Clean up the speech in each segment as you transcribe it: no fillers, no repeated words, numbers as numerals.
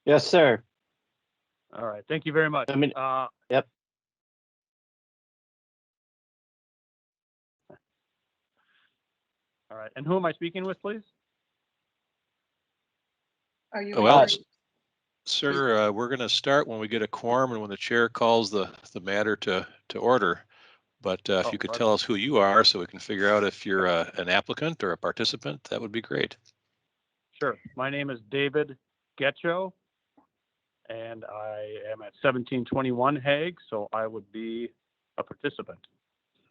Yes, sir. All right. Thank you very much. Yep. All right. And who am I speaking with, please? Are you Well, ready? sir, we're going to start when we get a quorum and when the chair calls the matter to order. But if you could tell us who you are so we can figure out if you're an applicant or a participant, that would be great. Sure. My name is David Getcho, and I am at 1721 Hague, so I would be a participant.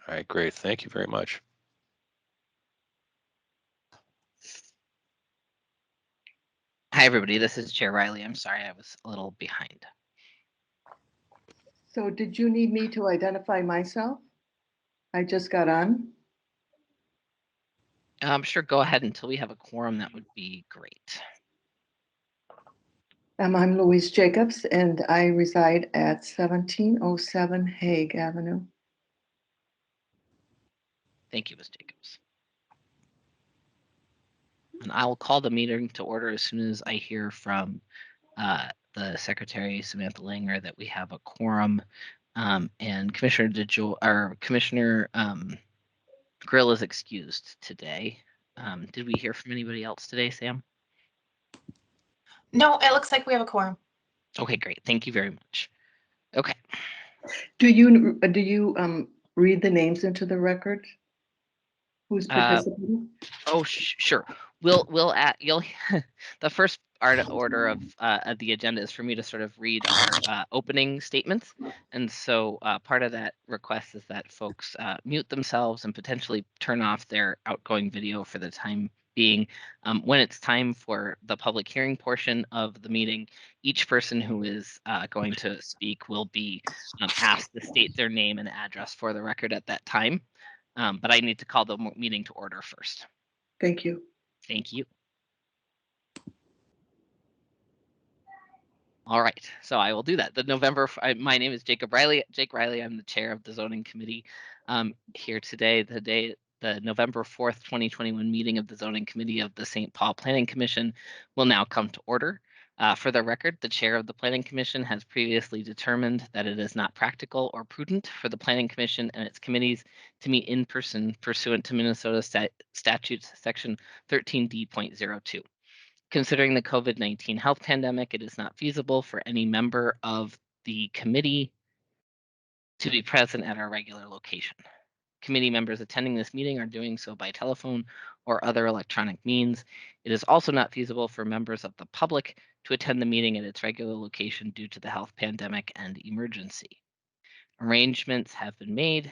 All right, great. Thank you very much. Hi, everybody. This is Chair Riley. I'm sorry I was a little behind. So did you need me to identify myself? I just got on. Sure, go ahead until we have a quorum. That would be great. I'm Louise Jacobs, and I reside at 1707 Hague Avenue. Thank you, Ms. Jacobs. And I will call the meeting to order as soon as I hear from the Secretary, Samantha Langer, that we have a quorum. And Commissioner Grill is excused today. Did we hear from anybody else today, Sam? No, it looks like we have a quorum. Okay, great. Thank you very much. Okay. Do you read the names into the record? Who's participating? Oh, sure. You'll the first order of the agenda is for me to sort of read our opening statements, and so part of that request is that folks mute themselves and potentially turn off their outgoing video for the time being. When it's time for the public hearing portion of the meeting, each person who is going to speak will be asked to state their name and address for the record at that time. But I need to call the meeting to order first. Thank you. Thank you. All right, so I will do that. My name is Jacob Riley. Jake Riley, I'm the chair of the zoning committee here today. The November 4th, 2021 meeting of the zoning committee of the St. Paul Planning Commission will now come to order. For the record, the chair of the Planning Commission has previously determined that it is not practical or prudent for the Planning Commission and its committees to meet in person pursuant to Minnesota statutes section 13D.02. Considering the COVID-19 health pandemic, it is not feasible for any member of the committee to be present at our regular location. Committee members attending this meeting are doing so by telephone or other electronic means. It is also not feasible for members of the public to attend the meeting at its regular location due to the health pandemic and emergency. Arrangements have been made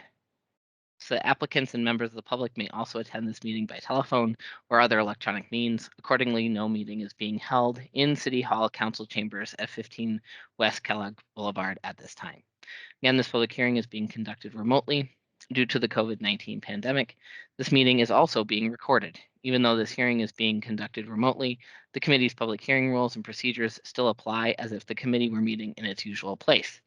so applicants and members of the public may also attend this meeting by telephone or other electronic means. Accordingly, no meeting is being held in City Hall Council Chambers at 15 West Kellogg Boulevard at this time. Again, this public hearing is being conducted remotely due to the COVID-19 pandemic. This meeting is also being recorded. Even though this hearing is being conducted remotely, the committee's public hearing rules and procedures still apply as if the committee were meeting in its usual place.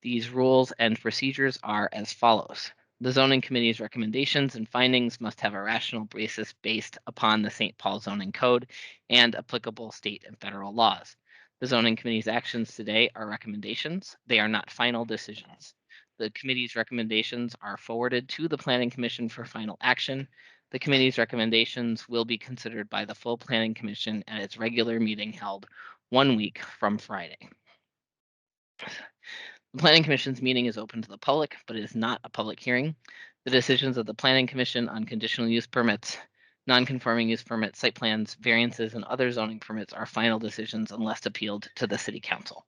These rules and procedures are as follows. The zoning committee's recommendations and findings must have a rational basis based upon the St. Paul zoning code and applicable state and federal laws. The zoning committee's actions today are recommendations. They are not final decisions. The committee's recommendations are forwarded to the Planning Commission for final action. The committee's recommendations will be considered by the full Planning Commission at its regular meeting held 1 week from Friday. The Planning Commission's meeting is open to the public, but it is not a public hearing. The decisions of the Planning Commission on conditional use permits, non-conforming use permits, site plans, variances, and other zoning permits are final decisions unless appealed to the City Council.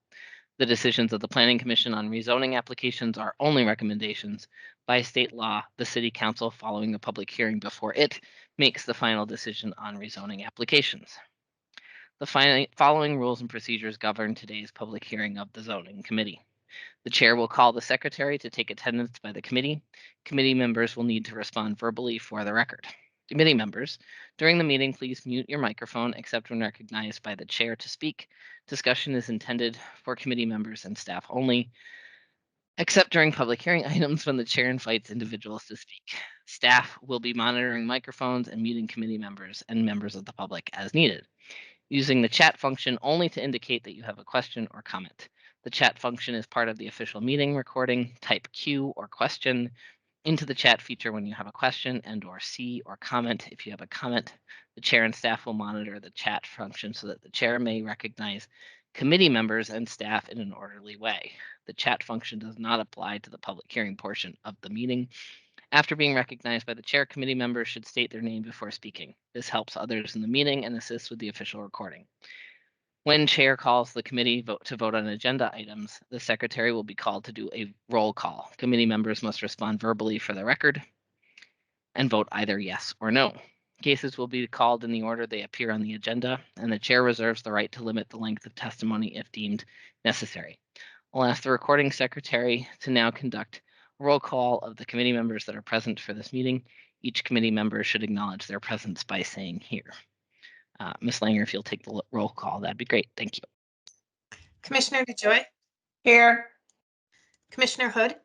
The decisions of the Planning Commission on rezoning applications are only recommendations. By state law, the City Council, following a public hearing before it, makes the final decision on rezoning applications. The following rules and procedures govern today's public hearing of the Zoning Committee. The chair will call the secretary to take attendance by the committee. Committee members will need to respond verbally for the record. Committee members, during the meeting, please mute your microphone except when recognized by the chair to speak. Discussion is intended for committee members and staff only, except during public hearing items when the chair invites individuals to speak. Staff will be monitoring microphones and muting committee members and members of the public as needed. using the chat function only to indicate that you have a question or comment. The chat function is part of the official meeting recording. Type Q or question into the chat feature when you have a question, and or C or comment if you have a comment. The chair and staff will monitor the chat function so that the chair may recognize committee members and staff in an orderly way. The chat function does not apply to the public hearing portion of the meeting. After being recognized by the chair, committee members should state their name before speaking. This helps others in the meeting and assists with the official recording. When chair calls the committee to vote on agenda items, the secretary will be called to do a roll call. Committee members must respond verbally for the record and vote either yes or no. Cases will be called in the order they appear on the agenda, and the chair reserves the right to limit the length of testimony if deemed necessary. I'll ask the recording secretary to now conduct a roll call of the committee members that are present for this meeting. Each committee member should acknowledge their presence by saying here. Ms. Langer, if you'll take the roll call, that'd be great. Thank you. Commissioner DeJoy? Here. Commissioner Hood?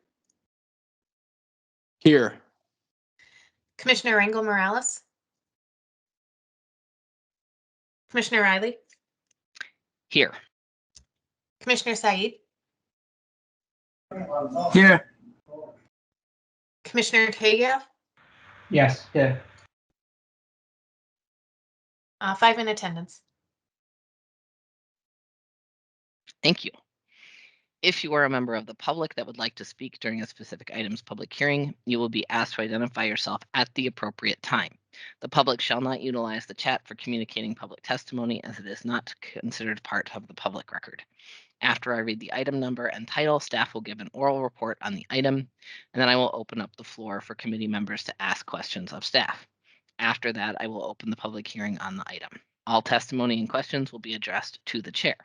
Here. Commissioner Rangel Morales? Commissioner Riley? Here. Commissioner Said? Here. Commissioner Tagia? Yes, here. 5 in attendance. Thank you. If you are a member of the public that would like to speak during a specific item's public hearing, you will be asked to identify yourself at the appropriate time. The public shall not utilize the chat for communicating public testimony, as it is not considered part of the public record. After I read the item number and title, staff will give an oral report on the item, and then I will open up the floor for committee members to ask questions of staff. After that, I will open the public hearing on the item. All testimony and questions will be addressed to the chair.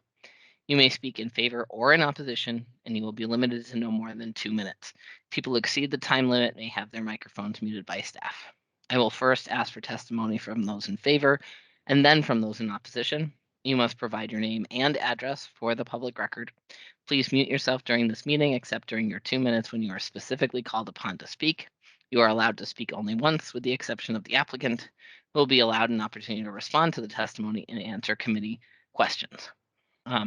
You may speak in favor or in opposition, and you will be limited to no more than 2 minutes. People who exceed the time limit may have their microphones muted by staff. I will first ask for testimony from those in favor and then from those in opposition. You must provide your name and address for the public record. Please mute yourself during this meeting, except during your 2 minutes when you are specifically called upon to speak. You are allowed to speak only once, with the exception of the applicant, who will be allowed an opportunity to respond to the testimony and answer committee questions.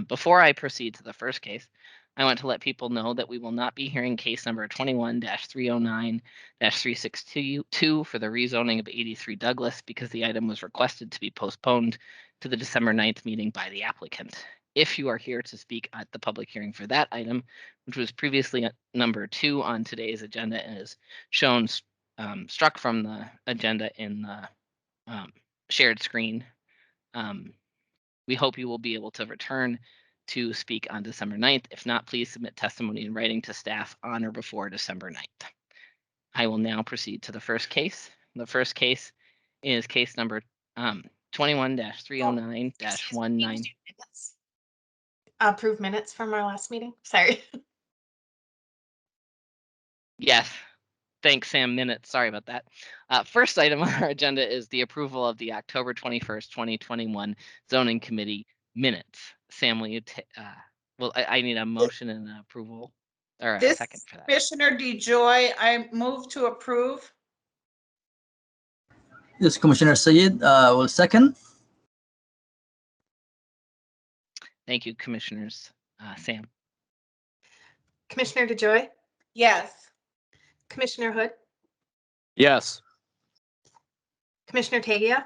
Before I proceed to the first case, I want to let people know that we will not be hearing case number 21-309-362 for the rezoning of 83 Douglas because the item was requested to be postponed to the December 9th meeting by the applicant. If you are here to speak at the public hearing for that item, which was previously number 2 on today's agenda and is shown struck from the agenda in the shared screen, we hope you will be able to return to speak on December 9th. If not, please submit testimony in writing to staff on or before December 9th. I will now proceed to the first case. The first case is case number 21-309-19. Approve minutes from our last meeting. Sorry. Yes. Thanks, Sam. Minutes. Sorry about that. First item on our agenda is the approval of the October 21st, 2021 Zoning Committee minutes. Sam, will you I need a motion and an approval or a second for that. Commissioner DeJoy, I move to approve. Yes, Commissioner Sayed will second. Thank you, Commissioners. Sam. Commissioner DeJoy? Yes. Commissioner Hood? Yes. Commissioner Tagia?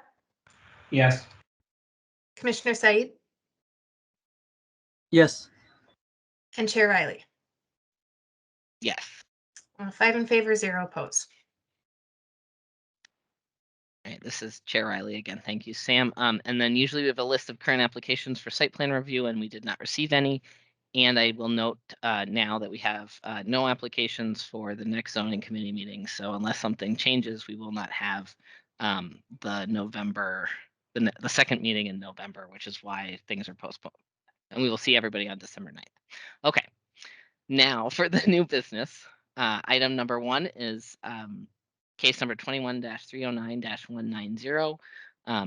Yes. Commissioner Said? Yes. And Chair Riley? Yes. 5 in favor, 0 opposed. All right, this is Chair Riley again. Thank you, Sam. And then usually we have a list of current applications for site plan review, and we did not receive any. And I will note now that we have no applications for the next zoning committee meeting. So unless something changes, we will not have the second meeting in November, which is why things are postponed. And we will see everybody on December 9th. Okay, now for the new business. Item number 1 is case number 21-309-190.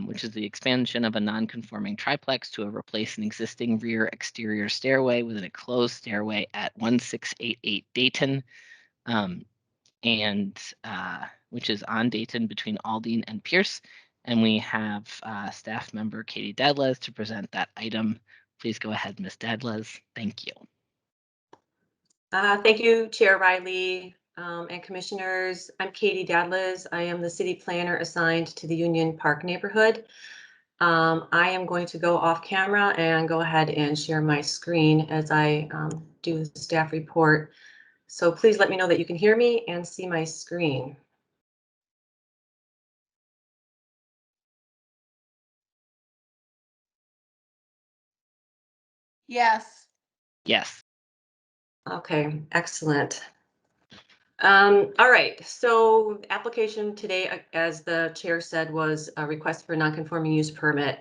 Which is the expansion of a non-conforming triplex to replace an existing rear exterior stairway with an enclosed stairway at 1688 Dayton, which is on Dayton between Aldine and Pierce. And we have staff member Katie Dadles to present that item. Please go ahead, Ms. Dadles. Thank you. Thank you, Chair Riley and Commissioners. I'm Katie Dadles. I am the city planner assigned to the Union Park neighborhood. I am going to go off camera and go ahead and share my screen as I do the staff report. So please let me know that you can hear me and see my screen. Yes. Yes. Okay, excellent. All right, so application today, as the chair said, was a request for non-conforming use permit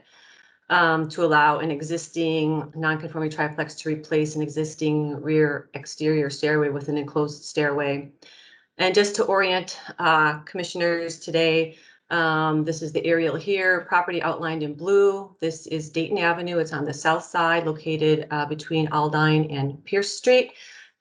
to allow an existing non-conforming triplex to replace an existing rear exterior stairway with an enclosed stairway. And just to orient commissioners today, this is the aerial here, property outlined in blue. This is Dayton Avenue. It's on the south side, located between Aldine and Pierce Street.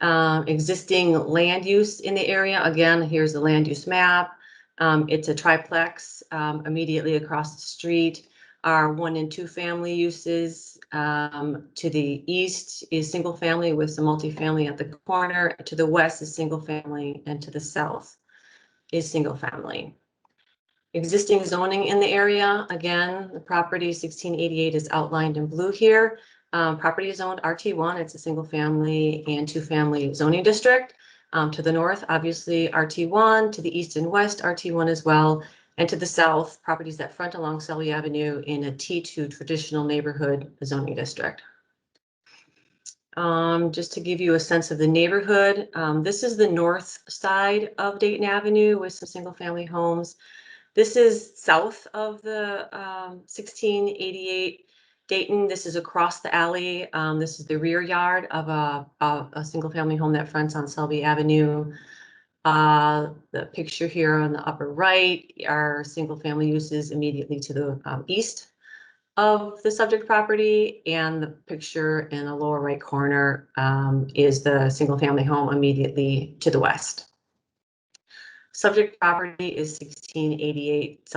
Existing land use in the area. Again, here's the land use map. It's a triplex immediately across the street. Are 1 and 2 family uses. To the east is single family with some multifamily at the corner. To the west is single family, and to the south is single family. Existing zoning in the area, again, the property 1688 is outlined in blue here. Property is zoned RT1, it's a single family and 2 family zoning district. To the north, obviously RT1, to the east and west, RT1 as well. And to the south, properties that front along Sully Avenue in a T2 traditional neighborhood zoning district. Just to give you a sense of the neighborhood, this is the north side of Dayton Avenue with some single family homes. This is south of the 1688 Dayton. This is across the alley. This is the rear yard of a single family home that fronts on Selby Avenue. The picture here on the upper right are single family uses immediately to the east of the subject property, and the picture in the lower right corner is the single family home immediately to the west. Subject property is 1688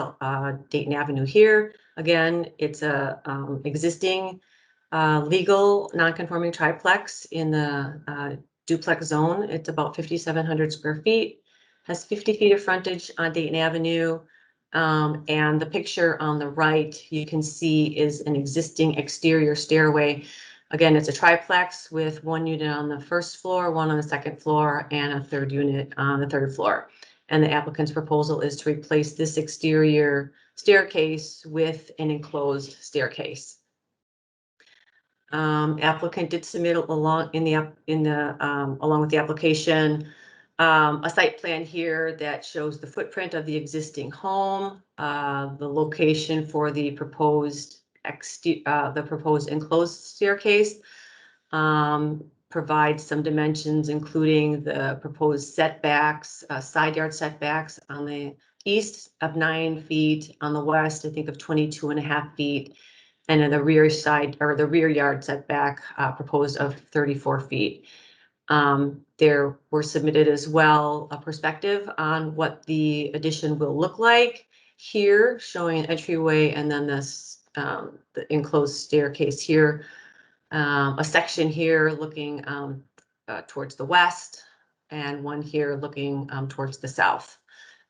Dayton Avenue here. Again, it's a existing legal non-conforming triplex in the duplex zone. It's about 5,700 square feet, has 50 feet of frontage on Dayton Avenue. And the picture on the right, you can see is an existing exterior stairway. Again, it's a triplex with 1 unit on the first floor, 1 on the second floor, and a 3rd unit on the 3rd floor. And the applicant's proposal is to replace this exterior staircase with an enclosed staircase. Applicant did submit along along with the application a site plan here that shows the footprint of the existing home, the location for the proposed enclosed staircase. Provides some dimensions, including the proposed setbacks, side yard setbacks on the east of 9 feet, on the west, I think of 22.5 feet, and in the rear side or the rear yard setback proposed of 34 feet. There were submitted as well a perspective on what the addition will look like here, showing an entryway and then this the enclosed staircase here. A section here looking towards the west, and one here looking towards the south.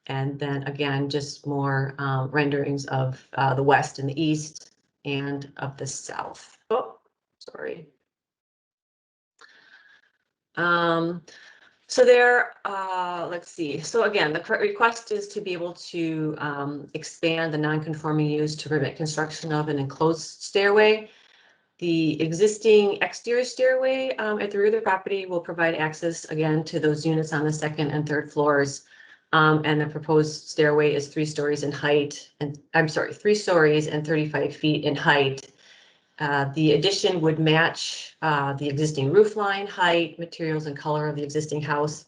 And then again, just more renderings of the west and the east and of the south. Oh, sorry. So there, let's see. So again, the request is to be able to expand the non-conforming use to permit construction of an enclosed stairway. The existing exterior stairway at the rear of the property will provide access again to those units on the 2nd and 3rd floors. And the proposed stairway is 3 stories in height, and I'm sorry, 3 stories and 35 feet in height. The addition would match the existing roof line, height, materials, and color of the existing house.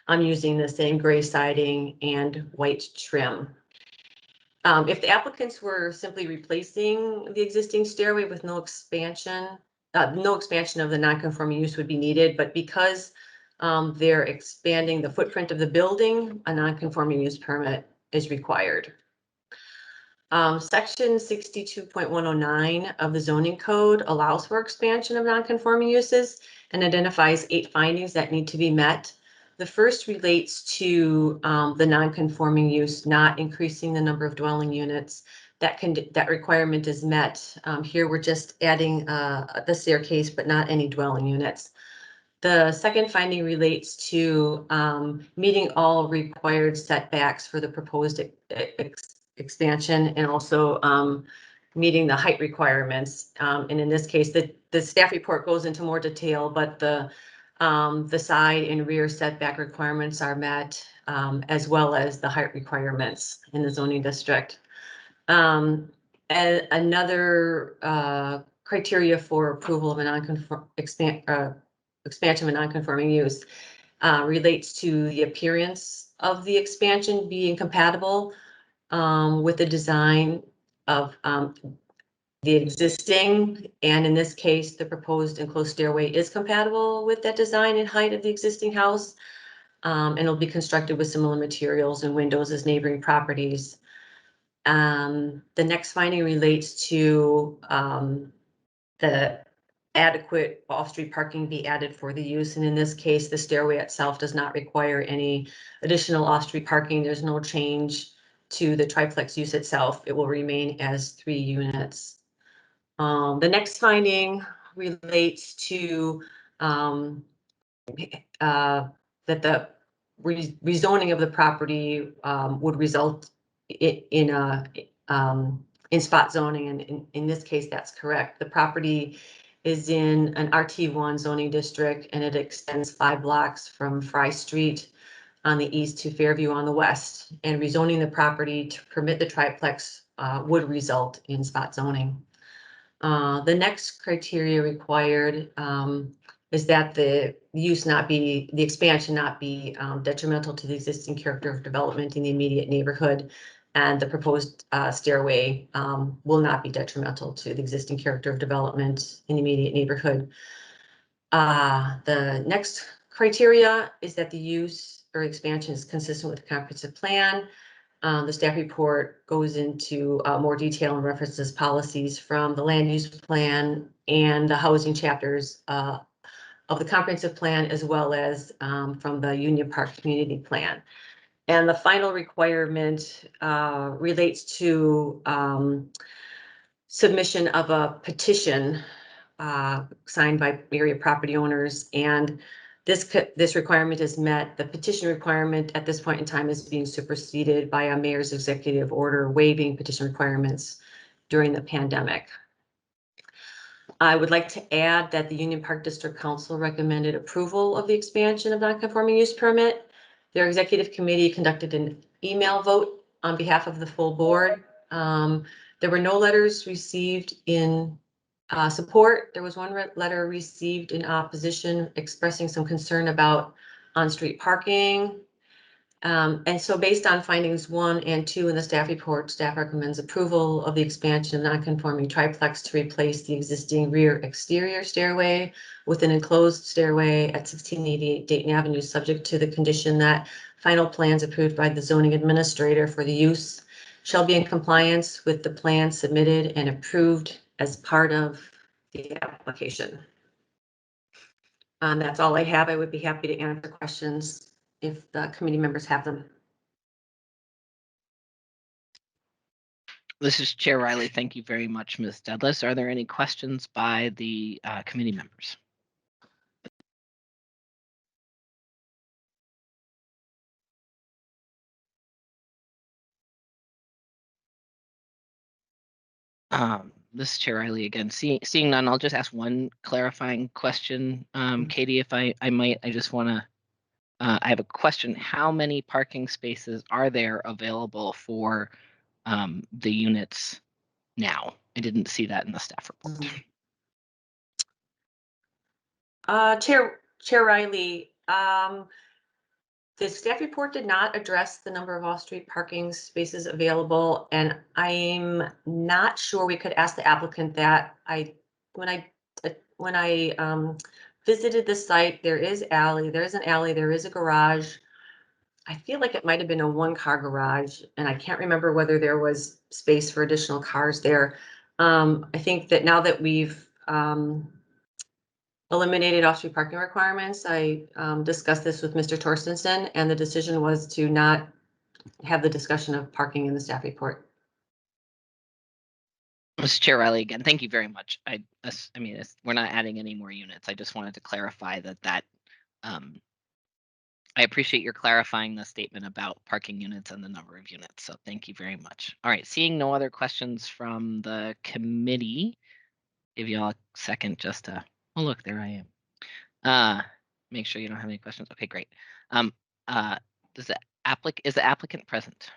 I'm using the same gray siding and white trim. If the applicants were simply replacing the existing stairway with no expansion of the non-conforming use would be needed, but because they're expanding the footprint of the building, a non-conforming use permit is required. Section 62.109 of the zoning code allows for expansion of non-conforming uses and identifies 8 findings that need to be met. The first relates to the non-conforming use not increasing the number of dwelling units. That requirement is met. Here we're just adding the staircase, but not any dwelling units. The second finding relates to meeting all required setbacks for the proposed expansion and also meeting the height requirements. And in this case, the staff report goes into more detail, but the side and rear setback requirements are met, as well as the height requirements in the zoning district. And another criteria for approval of a expansion of a non-conforming use relates to the appearance of the expansion being compatible with the design of the existing, and in this case, the proposed enclosed stairway is compatible with that design and height of the existing house. And it'll be constructed with similar materials and windows as neighboring properties. The next finding relates to the adequate off-street parking be added for the use. And in this case, the stairway itself does not require any additional off-street parking. There's no change to the triplex use itself. It will remain as 3 units. The next finding relates to that the rezoning of the property would result in spot zoning, and in this case, that's correct. The property is in an RT1 zoning district, and it extends 5 blocks from Fry Street on the east to Fairview on the west. And rezoning the property to permit the triplex would result in spot zoning. The next criteria required is that the expansion not be detrimental to the existing character of development in the immediate neighborhood, and the proposed stairway will not be detrimental to the existing character of development in the immediate neighborhood. The next criteria is that the use or expansion is consistent with the comprehensive plan. The staff report goes into more detail and references policies from the land use plan and the housing chapters of the comprehensive plan, as well as from the Union Park community plan. And the final requirement relates to submission of a petition signed by area property owners, and this requirement is met. The petition requirement at this point in time is being superseded by a mayor's executive order waiving petition requirements during the pandemic. I would like to add that the Union Park District Council recommended approval of the expansion of non-conforming use permit. Their executive committee conducted an email vote on behalf of the full board. There were no letters received in support. There was one letter received in opposition expressing some concern about on-street parking. And so based on findings 1 and 2 in the staff report, staff recommends approval of the expansion of non-conforming triplex to replace the existing rear exterior stairway with an enclosed stairway at 1688 Dayton Avenue, subject to the condition that final plans approved by the zoning administrator for the use shall be in compliance with the plan submitted and approved as part of the application. That's all I have. I would be happy to answer questions if the committee members have them. This is Chair Riley. Thank you very much, Ms. Douglas. Are there any questions by the committee members? This is Chair Riley again. Seeing none, I'll just ask one clarifying question. Katie, if I might, I just want to, I have a question. How many parking spaces are there available for the units now? I didn't see that in the staff report. Chair Riley, the staff report did not address the number of off-street parking spaces available, and I'm not sure. We could ask the applicant that. When I visited the site, there is an alley, there is a garage. I feel like it might have been a one-car garage, and I can't remember whether there was space for additional cars there. I think that now that we've eliminated off-street parking requirements, I discussed this with Mr. Torstensen, and the decision was to not have the discussion of parking in the staff report. Mr. Chair Riley, again, thank you very much. I mean, we're not adding any more units. I just wanted to clarify that I appreciate your clarifying the statement about parking units and the number of units. So thank you very much. All right, seeing no other questions from the committee, give you all a second just to, oh, look, there I am. Make sure you don't have any questions. Okay, great. Is the applicant present?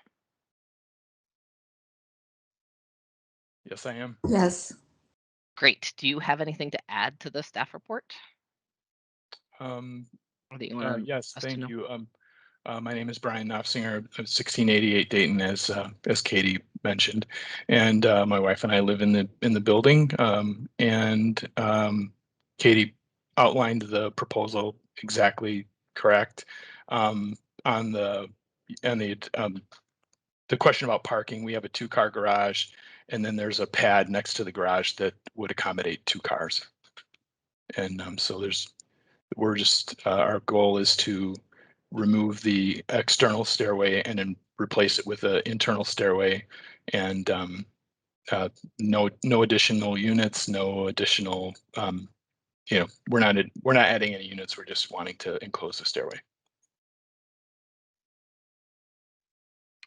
Yes, I am. Yes. Great. Do you have anything to add to the staff report? Or that you want Yes, us to thank know? you. My name is Brian Knopfsinger of 1688 Dayton, as Katie mentioned, and my wife and I live in the building. Katie outlined the proposal exactly correct. On the question about parking, we have a 2-car garage, and then there's a pad next to the garage that would accommodate 2 cars. And so we're just, our goal is to remove the external stairway and then replace it with an internal stairway, and no additional units, no additional, we're not adding any units. We're just wanting to enclose the stairway.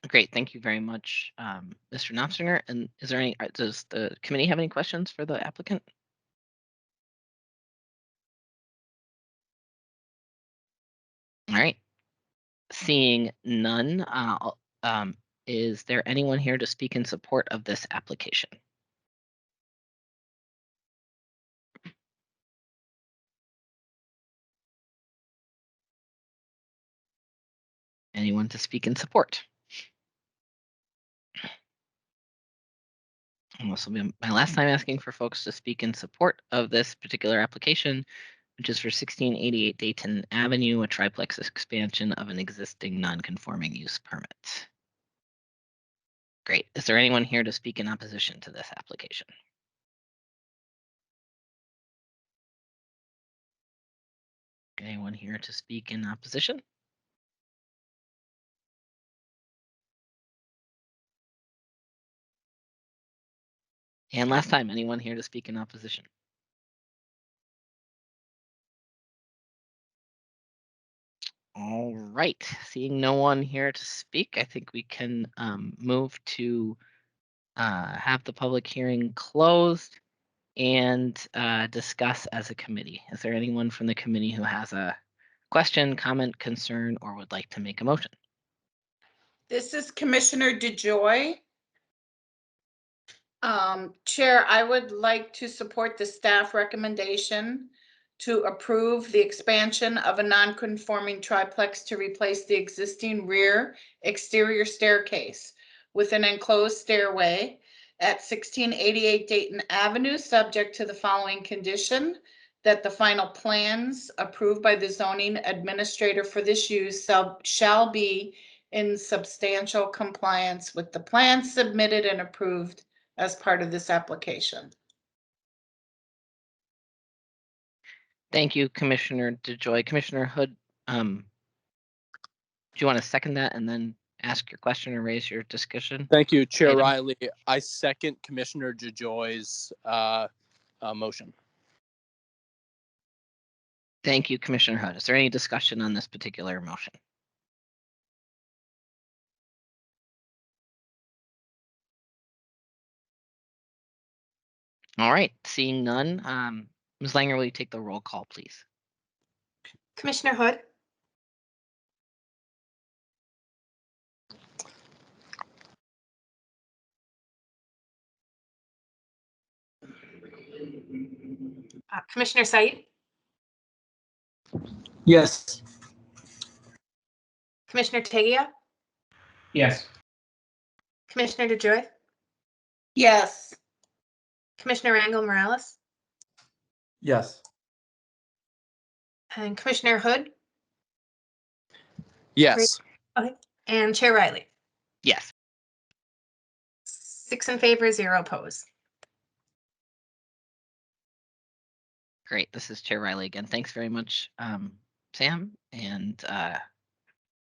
Great, thank you very much, Mr. Knopfsinger. And is there any? Does the committee have any questions for the applicant? All right. Seeing none, is there anyone here to speak in support of this application? Anyone to speak in support? And this will be my last time asking for folks to speak in support of this particular application, which is for 1688 Dayton Avenue, a triplex expansion of an existing non-conforming use permit. Great. Is there anyone here to speak in opposition to this application? Anyone here to speak in opposition? And last time, anyone here to speak in opposition? All right, seeing no one here to speak, I think we can move to have the public hearing closed and discuss as a committee. Is there anyone from the committee who has a question, comment, concern, or would like to make a motion? This is Commissioner DeJoy. Chair, I would like to support the staff recommendation to approve the expansion of a non-conforming triplex to replace the existing rear exterior staircase with an enclosed stairway at 1688 Dayton Avenue, subject to the following condition: that the final plans approved by the zoning administrator for this use shall be in substantial compliance with the plans submitted and approved as part of this application. Thank you, Commissioner DeJoy. Commissioner Hood, do you want to second that and then ask your question or raise your discussion? Thank you, Chair Item. Riley. I second Commissioner DeJoy's motion. Thank you, Commissioner Hood. Is there any discussion on this particular motion? All right, seeing none, Ms. Langer, will you take the roll call, please? Commissioner Hood, Commissioner Said, Yes. Commissioner Tegia, Yes. Commissioner DeJoy, Yes. Commissioner Rangel Morales, Yes. and Commissioner Hood. Yes. Okay. And Chair Riley. Yes. 6 in favor, 0 opposed. Great. This is Chair Riley again. Thanks very much, Sam. And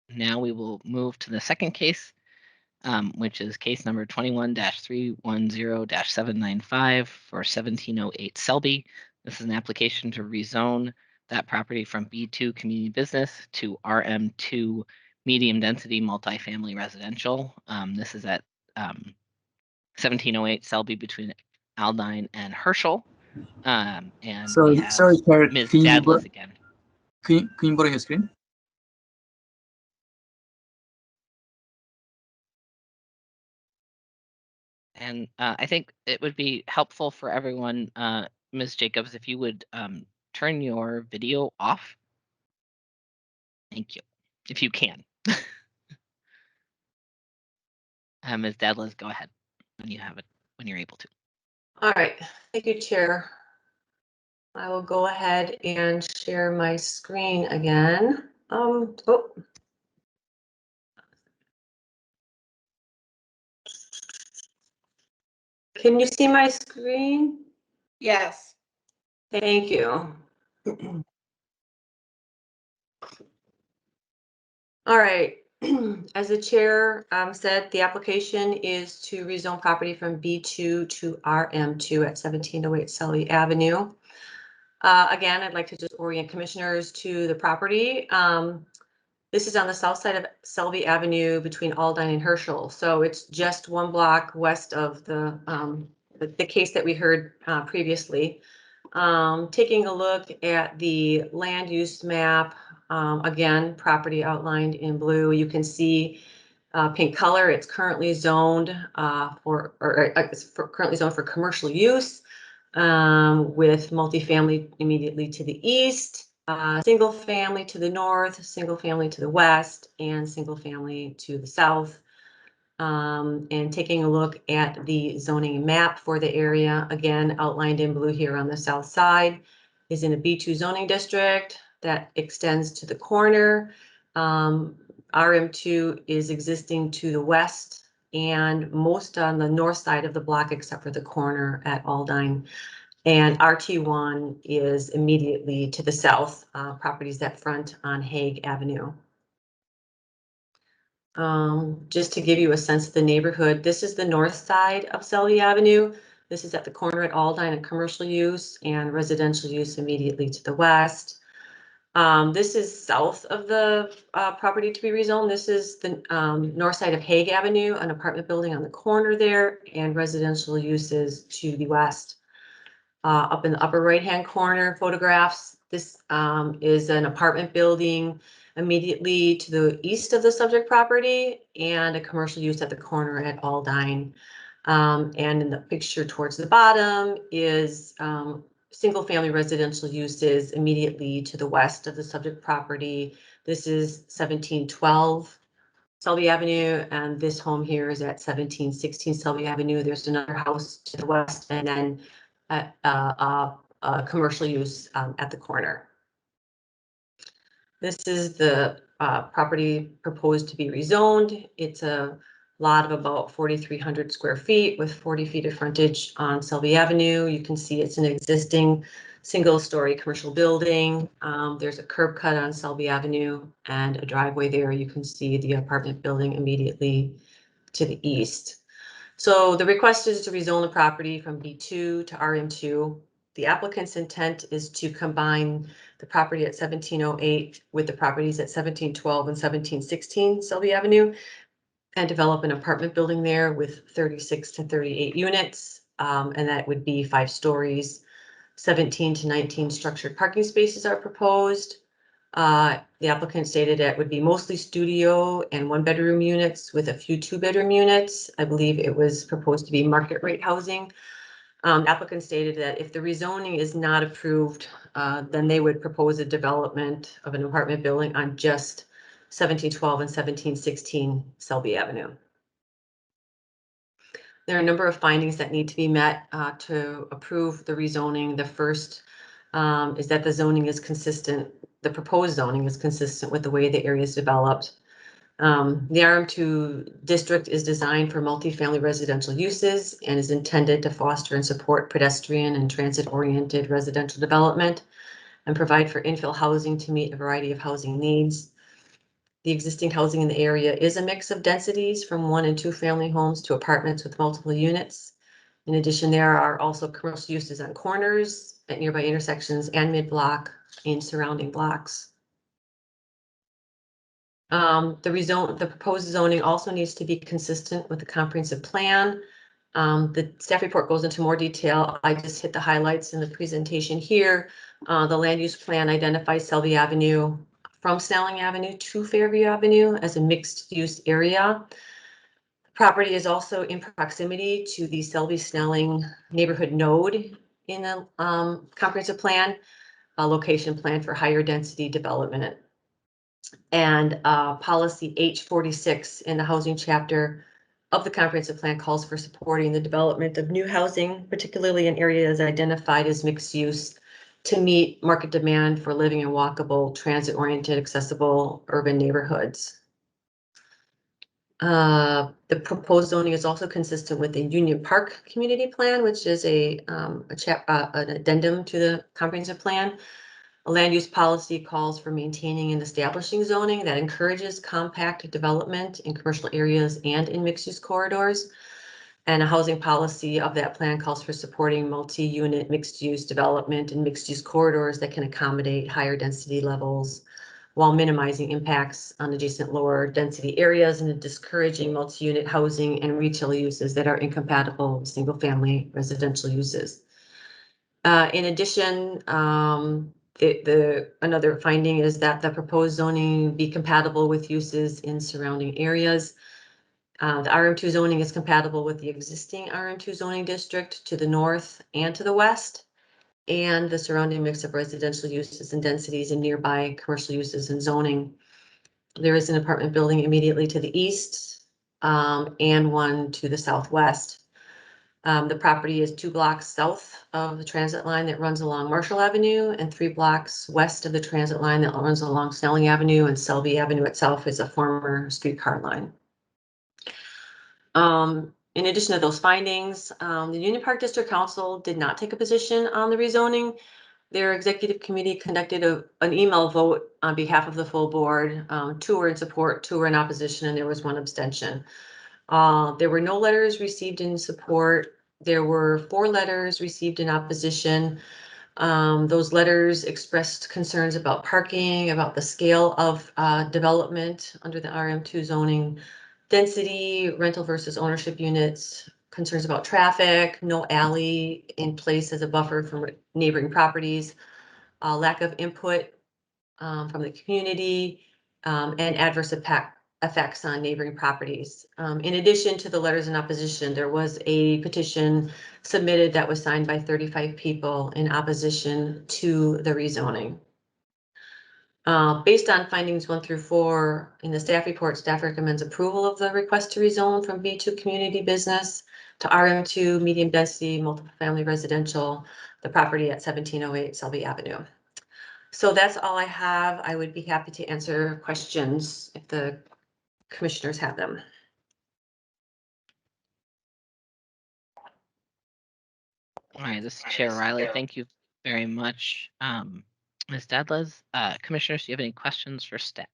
now we will move to the second case, which is case number 21-310-795 for 1708 Selby. This is an application to rezone that property from B2 community business to RM2 medium density multifamily residential. This is at 1708 Selby between Aldine and Herschel. And we have sorry, Chair, Ms. can you Dadless again. Can you put on your screen? And I think it would be helpful for everyone, Ms. Jacobs, if you would turn your video off. Thank you, if you can. Ms. Dadless, go ahead when you have it, when you're able to. All right, thank you, Chair. I will go ahead and share my screen again. Can you see my screen? Yes. Thank you. All right, as the chair said, the application is to rezone property from B2 to RM2 at 1708 Sully Avenue. Again, I'd like to just orient commissioners to the property. This is on the south side of Selby Avenue between Aldine and Herschel. So it's just 1 block west of the case that we heard previously. Taking a look at the land use map, again, property outlined in blue, you can see pink color. It's currently zoned currently zoned for commercial use, with multifamily immediately to the east, single family to the north, single family to the west, and single family to the south. And taking a look at the zoning map for the area, again, outlined in blue here on the south side, is in a B2 zoning district that extends to the corner. RM2 is existing to the west and most on the north side of the block, except for the corner at Aldine. And RT1 is immediately to the south, properties that front on Hague Avenue. Just to give you a sense of the neighborhood, this is the north side of Selby Avenue. This is at the corner at Aldine and commercial use and residential use immediately to the west. This is south of the property to be rezoned. This is the north side of Hague Avenue, an apartment building on the corner there, and residential uses to the west. Up in the upper right-hand corner photographs, this is an apartment building immediately to the east of the subject property and a commercial use at the corner at Aldine. And in the picture towards the bottom is single family residential uses immediately to the west of the subject property. This is 1712 Selby Avenue, and this home here is at 1716 Selby Avenue. There's another house to the west, and then commercial use at the corner. This is the property proposed to be rezoned. It's a lot of about 4,300 square feet with 40 feet of frontage on Selby Avenue. You can see it's an existing single-story commercial building. There's a curb cut on Selby Avenue and a driveway there. You can see the apartment building immediately to the east. So the request is to rezone the property from B2 to RM2. The applicant's intent is to combine the property at 1708 with the properties at 1712 and 1716 Selby Avenue and develop an apartment building there with 36 to 38 units. And that would be 5 stories. 17 to 19 structured parking spaces are proposed. The applicant stated it would be mostly studio and 1-bedroom units with a few 2-bedroom units. I believe it was proposed to be market rate housing. Applicant stated that if the rezoning is not approved, then they would propose a development of an apartment building on just 1712 and 1716 Selby Avenue. There are a number of findings that need to be met to approve the rezoning. The first is that the zoning is consistent. The proposed zoning is consistent with the way the area is developed. The RM2 district is designed for multifamily residential uses and is intended to foster and support pedestrian and transit-oriented residential development and provide for infill housing to meet a variety of housing needs. The existing housing in the area is a mix of densities from 1 and 2 family homes to apartments with multiple units. In addition, there are also commercial uses on corners, at nearby intersections, and mid-block in surrounding blocks. The proposed zoning also needs to be consistent with the comprehensive plan. The staff report goes into more detail. I just hit the highlights in the presentation here. The land use plan identifies Selby Avenue from Snelling Avenue to Fairview Avenue as a mixed use area. Property is also in proximity to the Selby Snelling neighborhood node in the comprehensive plan, a location plan for higher density development. And policy H46 in the housing chapter of the comprehensive plan calls for supporting the development of new housing, particularly in areas identified as mixed use, to meet market demand for living in walkable, transit-oriented, accessible urban neighborhoods. The proposed zoning is also consistent with the Union Park Community Plan, which is an addendum to the comprehensive plan. A land use policy calls for maintaining and establishing zoning that encourages compact development in commercial areas and in mixed-use corridors. And a housing policy of that plan calls for supporting multi-unit mixed-use development in mixed-use corridors that can accommodate higher density levels while minimizing impacts on adjacent lower density areas and discouraging multi-unit housing and retail uses that are incompatible with single-family residential uses. In addition, another finding is that the proposed zoning be compatible with uses in surrounding areas. The RM2 zoning is compatible with the existing RM2 zoning district to the north and to the west, and the surrounding mix of residential uses and densities and nearby commercial uses and zoning. There is an apartment building immediately to the east and one to the southwest. The property is 2 blocks south of the transit line that runs along Marshall Avenue and 3 blocks west of the transit line that runs along Snelling Avenue, and Selby Avenue itself is a former streetcar line. In addition to those findings, the Union Park District Council did not take a position on the rezoning. Their executive committee conducted an email vote on behalf of the full board. 2 were in support, 2 were in opposition, and there was 1 abstention. There were no letters received in support. There were 4 letters received in opposition. Those letters expressed concerns about parking, about the scale of development under the RM2 zoning, density, rental versus ownership units, concerns about traffic, no alley in place as a buffer from neighboring properties, lack of input from the community, and adverse effects on neighboring properties. In addition to the letters in opposition, there was a petition submitted that was signed by 35 people in opposition to the rezoning. Based on findings 1 through 4 in the staff report, staff recommends approval of the request to rezone from B2 community business to RM2 medium density multifamily residential, the property at 1708 Selby Avenue. So that's all I have. I would be happy to answer questions if the commissioners have them. All right, this is Chair Riley. Thank you very much. Ms. Dadles, commissioners, do you have any questions for staff?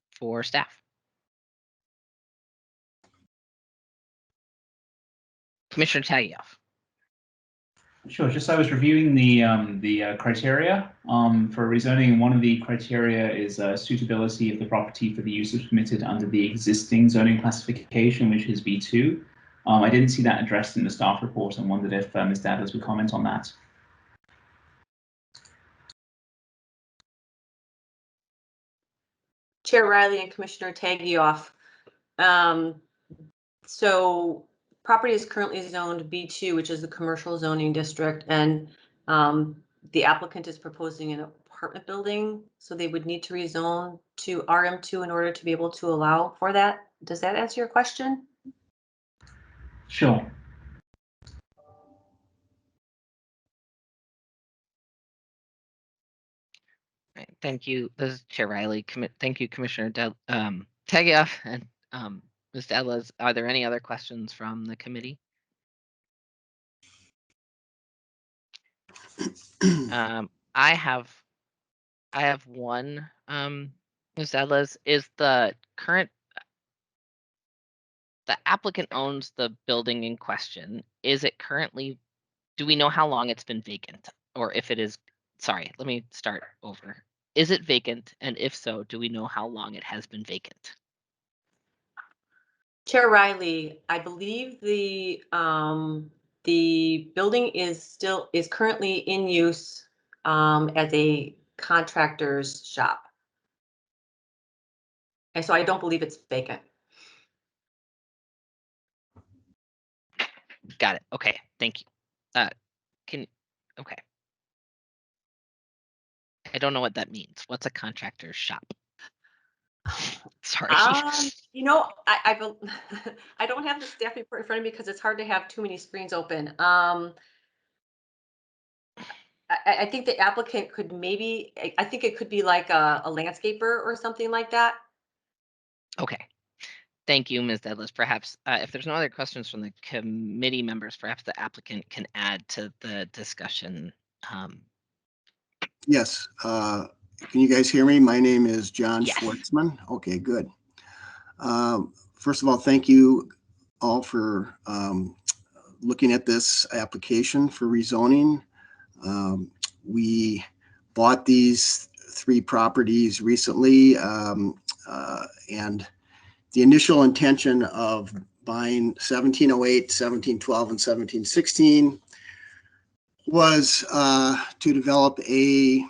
Commissioner Tagioff. Sure. Just I was reviewing the criteria for rezoning, and one of the criteria is suitability of the property for the uses permitted under the existing zoning classification, which is B2. I didn't see that addressed in the staff report and wondered if Ms. Dadles would comment on that. Chair Riley and Commissioner Tagioff. So property is currently zoned B2, which is the commercial zoning district, and the applicant is proposing an apartment building, so they would need to rezone to RM2 in order to be able to allow for that. Does that answer your question? Sure. Right, thank you. This is Chair Riley. Thank you, Commissioner Tagioff, and Ms. Dadlas, are there any other questions from the committee? I have one, Ms. Dadlas, is the applicant owns the building in question. Is it currently, do we know how long it's been vacant? Or if it is, sorry, let me start over. Is it vacant? And if so, do we know how long it has been vacant? Chair Riley, I believe the building is currently in use as a contractor's shop. And so I don't believe it's vacant. Got it. Okay, thank you. Okay. I don't know what that means. What's a contractor's shop? Sorry. You know, I don't have the staff report in front of me because it's hard to have too many screens open. I think the applicant could maybe, I think it could be like a landscaper or something like that. Okay. Thank you, Ms. Dedlis. Perhaps if there's no other questions from the committee members, perhaps the applicant can add to the discussion. Yes. Can you guys hear me? My name is John Yes. Schwartzman. Okay, good. First of all, thank you all for looking at this application for rezoning. We bought these 3 properties recently, and the initial intention of buying 1708, 1712, and 1716 was to develop a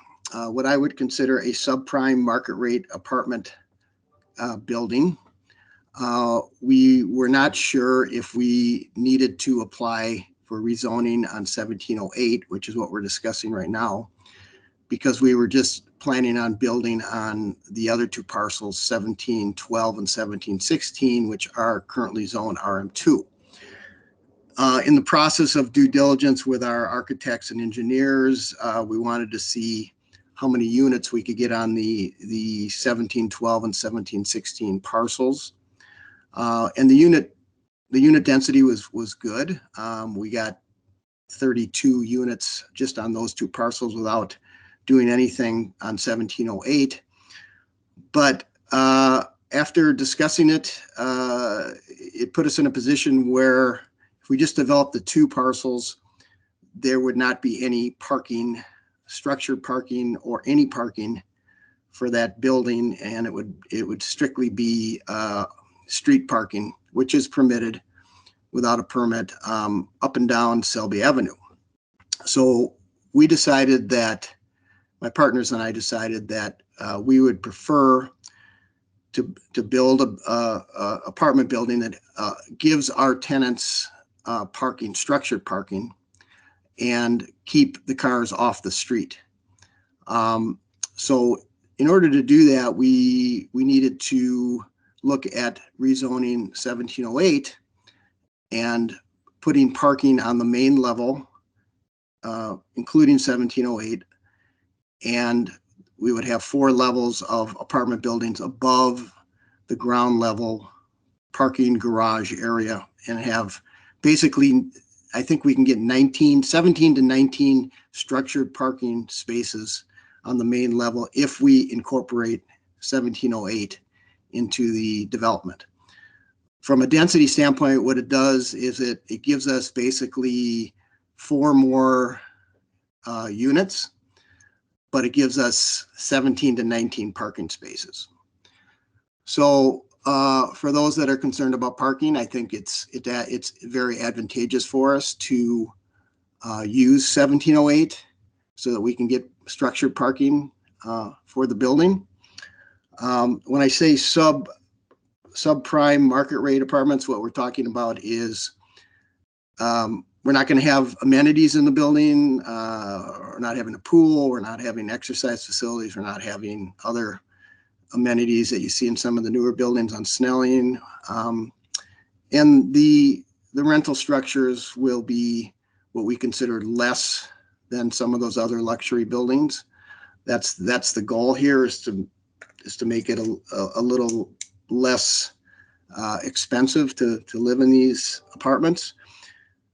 what I would consider a subprime market rate apartment building. We were not sure if we needed to apply for rezoning on 1708, which is what we're discussing right now, because we were just planning on building on the other 2 parcels, 1712 and 1716, which are currently zoned RM2. In the process of due diligence with our architects and engineers, we wanted to see how many units we could get on the 1712 and 1716 parcels. And the unit density was good. We got 32 units just on those 2 parcels without doing anything on 1708. But after discussing it, it put us in a position where if we just developed the 2 parcels, there would not be any parking, structured parking, or any parking for that building, and it would strictly be street parking, which is permitted without a permit up and down Selby Avenue. So we decided that, my partners and I decided that we would prefer to build a apartment building that gives our tenants parking, structured parking, and keep the cars off the street. So in order to do that, we needed to look at rezoning 1708 and putting parking on the main level, including 1708, and we would have 4 levels of apartment buildings above the ground level parking garage area, and have basically, I think we can get 17 to 19 structured parking spaces on the main level if we incorporate 1708 into the development. From a density standpoint, what it does is it gives us basically 4 more units, but it gives us 17 to 19 parking spaces. So for those that are concerned about parking, I think it's very advantageous for us to use 1708 so that we can get structured parking for the building. When I say subprime market rate apartments, what we're talking about is we're not going to have amenities in the building. We're not having a pool. We're not having exercise facilities. We're not having other amenities that you see in some of the newer buildings on Snelling. And the rental structures will be what we consider less than some of those other luxury buildings. That's the goal here, is to make it a little less expensive to live in these apartments.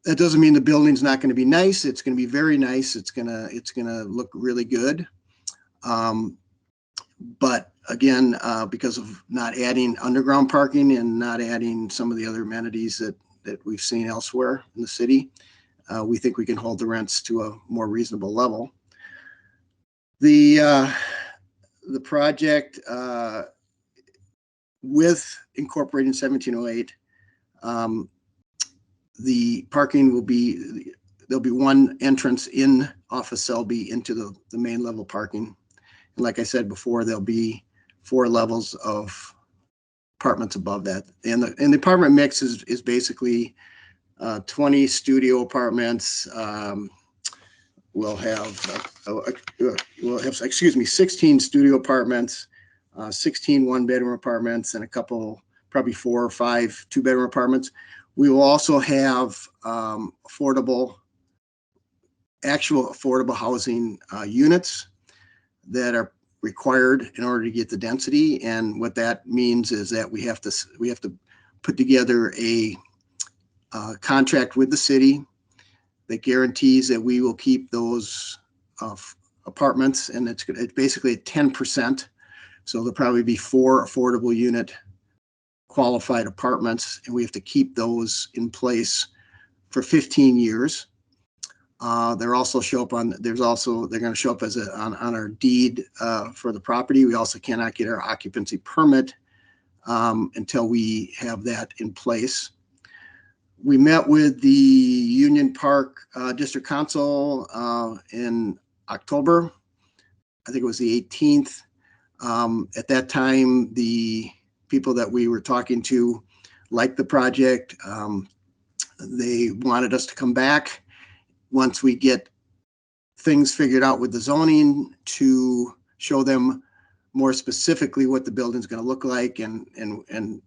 That doesn't mean the building's not going to be nice. It's going to be very nice. It's gonna look really good. But again, because of not adding underground parking and not adding some of the other amenities that we've seen elsewhere in the city, we think we can hold the rents to a more reasonable level. The project with incorporating 1708, the parking will be, there'll be one entrance in off of Selby into the main level parking. And like I said before, there'll be 4 levels of apartments above that. And the apartment mix is basically 20 studio apartments. We'll have 16 studio apartments, 16 one-bedroom apartments, and a couple, probably 4 or 5 two-bedroom apartments. We will also have actual affordable housing units that are required in order to get the density. And what that means is that we have to put together a contract with the city that guarantees that we will keep those apartments, and it's basically 10%. So there'll probably be 4 affordable unit qualified apartments, and we have to keep those in place for 15 years. They're also show up on, they're going to show up as on our deed for the property. We also cannot get our occupancy permit until we have that in place. We met with the Union Park District Council in October. I think it was the 18th. At that time, the people that we were talking to liked the project. They wanted us to come back once we get things figured out with the zoning to show them more specifically what the building's going to look like, and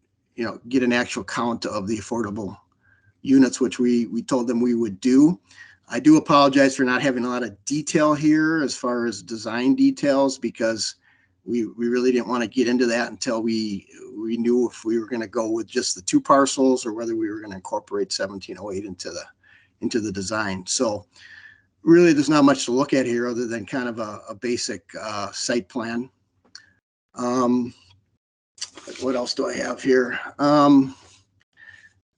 get an actual count of the affordable units, which we told them we would do. I do apologize for not having a lot of detail here as far as design details, because we really didn't want to get into that until we knew if we were going to go with just the 2 parcels or whether we were going to incorporate 1708 into the design. So really there's not much to look at here other than kind of a basic site plan. What else do I have here?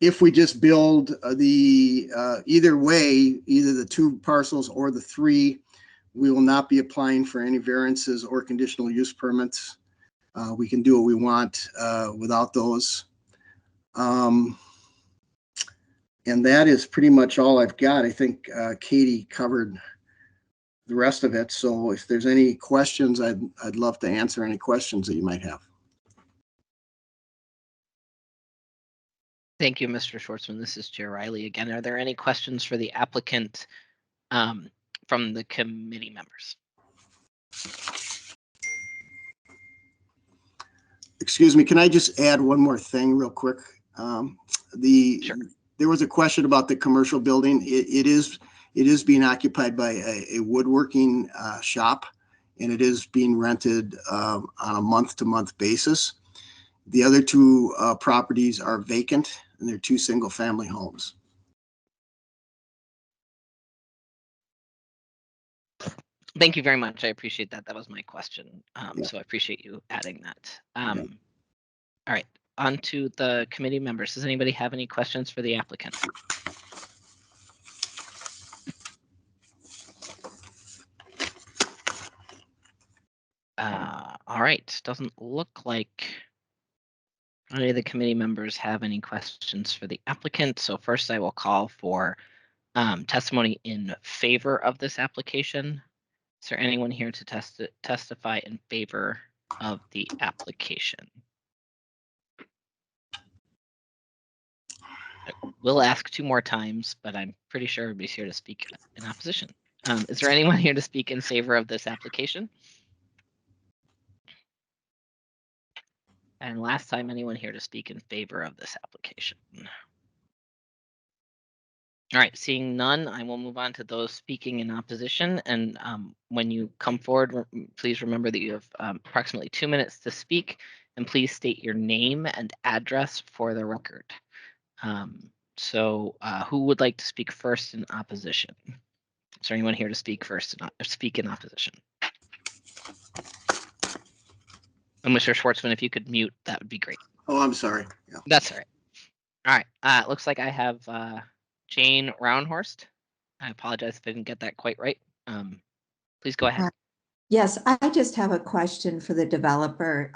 If we just build either way, either the 2 parcels or the 3, we will not be applying for any variances or conditional use permits. We can do what we want without those. And that is pretty much all I've got. I think Katie covered the rest of it. So if there's any questions, I'd love to answer any questions that you might have. Thank you, Mr. Schwartzman. This is Chair Riley again. Are there any questions for the applicant from the committee members? Excuse me, can I just add one more thing real quick? Sure. There was a question about the commercial building. It is being occupied by a woodworking shop, and it is being rented on a month-to-month basis. The other 2 properties are vacant, and they're 2 single-family homes. Thank you very much. I appreciate that. That was my question. Yeah. So I appreciate you adding that. Yeah. All right, on to the committee members. Does anybody have any questions for the applicant? All right, doesn't look like any of the committee members have any questions for the applicant. So first I will call for testimony in favor of this application. Is there anyone here to testify in favor of the application? We'll ask 2 more times, but I'm pretty sure everybody's here to speak in opposition. Is there anyone here to speak in favor of this application? And last time, anyone here to speak in favor of this application? All right, seeing none, I will move on to those speaking in opposition. And when you come forward, please remember that you have approximately 2 minutes to speak. and please state your name and address for the record. Who would like to speak first in opposition? Is there anyone here to speak first and speak in opposition? And Mr. Schwartzman, if you could mute, that would be great. Oh, I'm sorry. Yeah. That's all right. All right. Looks like I have Jane Roundhorst. I apologize if I didn't get that quite right. Please go ahead. Yes, I just have a question for the developer.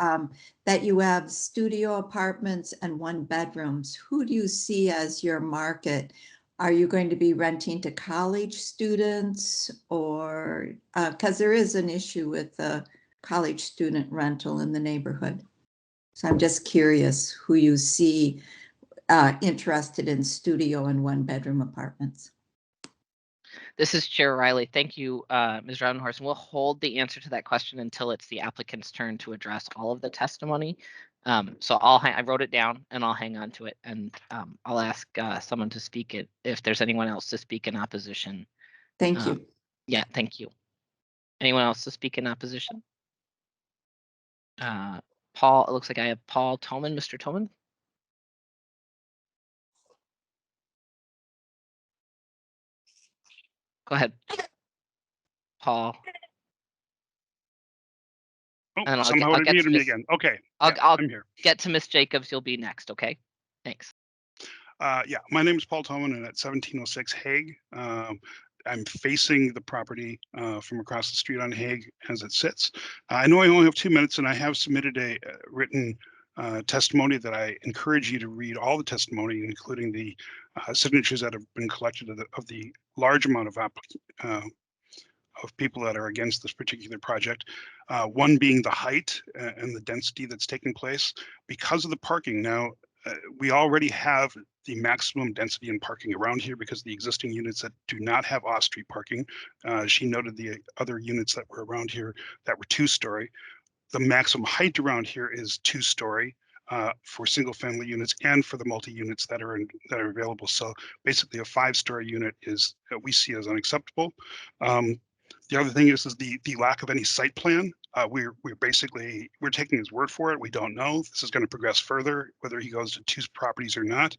That you have studio apartments and 1 bedrooms. Who do you see as your market? Are you going to be renting to college students, or because there is an issue with the college student rental in the neighborhood? So I'm just curious who you see interested in studio and 1 bedroom apartments. This is Chair Riley. Thank you, Ms. Rodenhorst. We'll hold the answer to that question until it's the applicant's turn to address all of the testimony. So I wrote it down and I'll hang on to it, and I'll ask someone to speak it if there's anyone else to speak in opposition. Thank you. Yeah, thank you. Anyone else to speak in opposition? Paul, it looks like I have Paul Toman. Mr. Toman? Go ahead, Paul. Oh, And somehow it muted me again. Okay. I'll I'm here. get to Ms. Jacobs. You'll be next. Okay. Thanks. Yeah, my name is Paul Tolman, and at 1706 Hague. I'm facing the property from across the street on Hague as it sits. I know I only have 2 minutes, and I have submitted a written testimony that I encourage you to read all the testimony, including the signatures that have been collected of the large amount of people that are against this particular project. One being the height and the density that's taking place because of the parking. Now, we already have the maximum density in parking around here because the existing units that do not have off-street parking. She noted the other units that were around here that were 2-story. The maximum height around here is 2-story for single-family units and for the multi-units that are available. So basically, a 5-story unit is we see as unacceptable. The other thing is the lack of any site plan. We're taking his word for it. We don't know. This is going to progress further, whether he goes to 2 properties or not.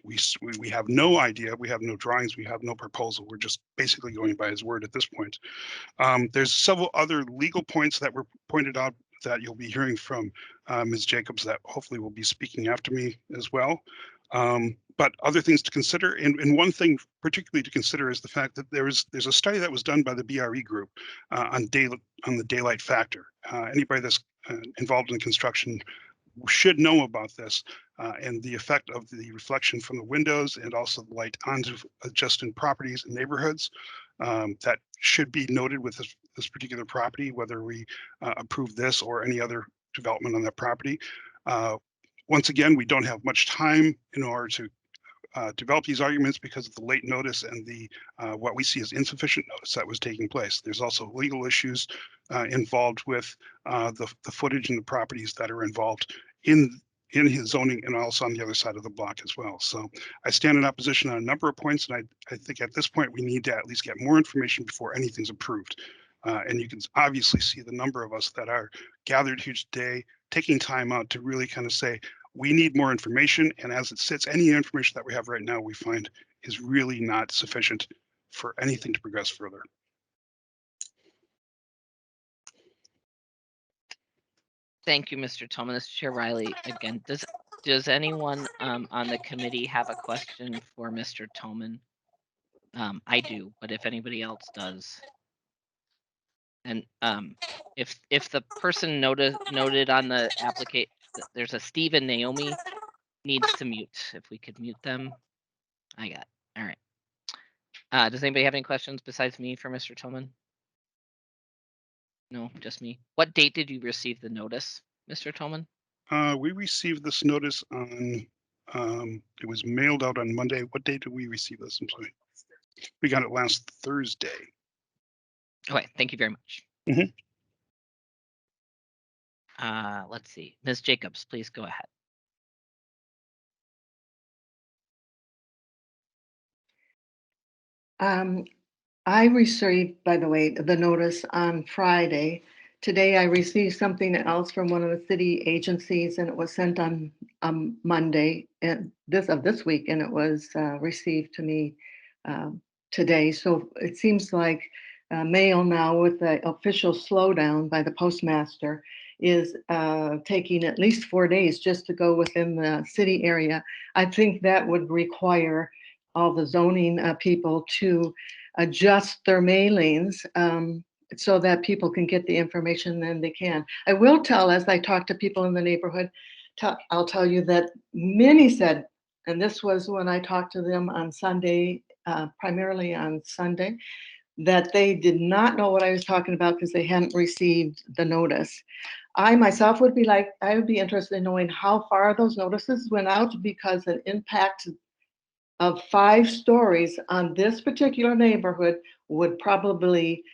We have no idea. We have no drawings. We have no proposal. We're just basically going by his word at this point. There's several other legal points that were pointed out that you'll be hearing from Ms. Jacobs that hopefully will be speaking after me as well. But other things to consider, and one thing particularly to consider is the fact that there's a study that was done by the BRE group on the daylight factor. Anybody that's involved in construction should know about this and the effect of the reflection from the windows and also the light onto adjacent properties and neighborhoods. That should be noted with this particular property, whether we approve this or any other development on that property. Once again, we don't have much time in order to develop these arguments because of the late notice and the what we see as insufficient notice that was taking place. There's also legal issues involved with the footage and the properties that are involved in his zoning and also on the other side of the block as well. So I stand in opposition on a number of points, and I think at this point we need to at least get more information before anything's approved. And you can obviously see the number of us that are gathered here today, taking time out to really kind of say, we need more information. And as it sits, any information that we have right now, we find is really not sufficient for anything to progress further. Thank you, Mr. Tolman. This is Chair Riley again. Does anyone on the committee have a question for Mr. Tolman? I do, but if anybody else does. And if the person noted on the application, there's a Steve and Naomi needs to mute. If we could mute them, I got it. All right. Does anybody have any questions besides me for Mr. Tolman? No, just me. What date did you receive the notice, Mr. Tolman? We received this notice on, it was mailed out on Monday. What date did we receive this? I'm sorry. We got it last Thursday. Okay, thank you very much. Mm-hmm. Let's see. Ms. Jacobs, please go ahead. I received, by the way, the notice on Friday. today I received something else from one of the city agencies, and it was sent on Monday and this week, and it was received to me today. So it seems like mail now, with the official slowdown by the postmaster, is taking at least 4 days just to go within the city area. I think that would require all the zoning people to adjust their mailings so that people can get the information then they can. I will tell, as I talk to people in the neighborhood, I'll tell you that many said, and this was when I talked to them on Sunday, primarily on Sunday, that they did not know what I was talking about because they hadn't received the notice. I myself would be like, I would be interested in knowing how far those notices went out, because an impact of 5 stories on this particular neighborhood would probably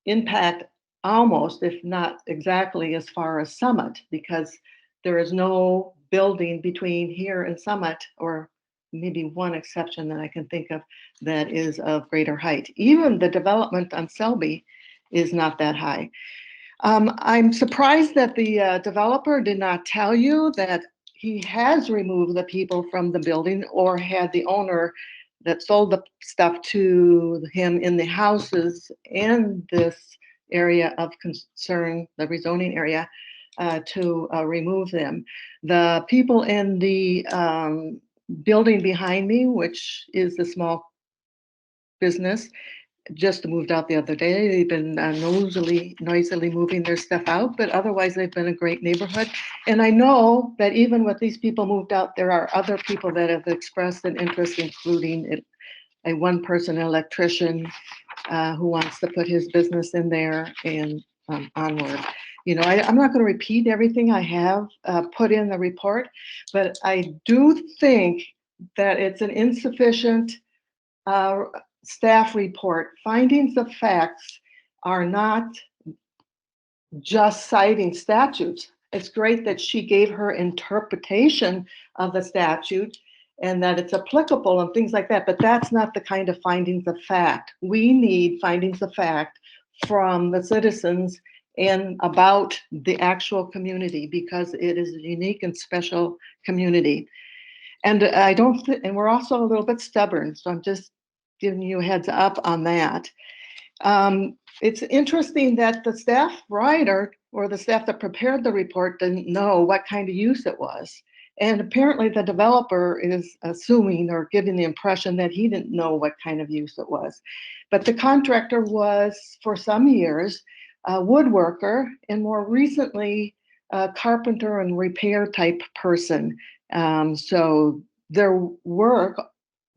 impact almost, if not exactly, as far as Summit, because there is no building between here and Summit, or maybe one exception that I can think of, that is of greater height. Even the development on Selby is not that high. I'm surprised that the developer did not tell you that he has removed the people from the building, or had the owner that sold the stuff to him in the houses in this area of concern, the rezoning area, to remove them. The people in the building behind me, which is the small business, just moved out the other day. They've been noisily moving their stuff out, but otherwise they've been a great neighborhood. And I know that even with these people moved out, there are other people that have expressed an interest, including a one-person electrician who wants to put his business in there, and onward. You know, I'm not going to repeat everything I have put in the report, but I do think that it's an insufficient staff report. Findings of facts are not just citing statutes. It's great that she gave her interpretation of the statute and that it's applicable and things like that, but that's not the kind of findings of fact. We need findings of fact from the citizens and about the actual community, because it is a unique and special community. And and we're also a little bit stubborn, so I'm just giving you a heads up on that. It's interesting that the staff writer, or the staff that prepared the report, didn't know what kind of use it was. And apparently the developer is assuming or giving the impression that he didn't know what kind of use it was. But the contractor was, for some years, a woodworker, and more recently, a carpenter and repair type person. So their work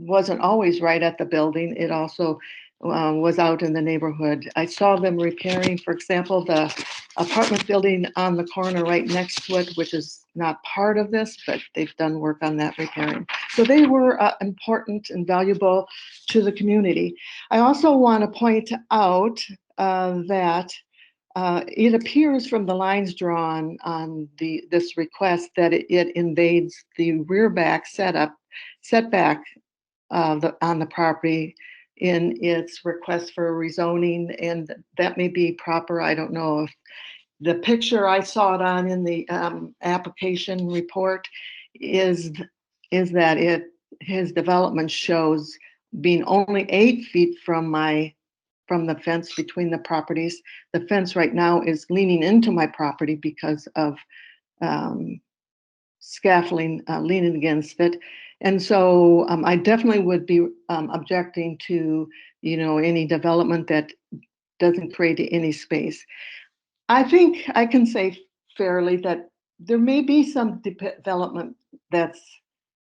wasn't always right at the building. It also was out in the neighborhood. I saw them repairing, for example, the apartment building on the corner right next to it, which is not part of this, but they've done work on that repairing. So they were important and valuable to the community. I also want to point out that it appears from the lines drawn on this request that it invades the rear back setback on the property in its request for rezoning, and that may be proper. I don't know. If the picture I saw it on in the application report is that his development shows being only 8 feet from the fence between the properties. The fence right now is leaning into my property because of scaffolding leaning against it. And so I definitely would be objecting to, any development that doesn't create any space. I think I can say fairly that there may be some development that's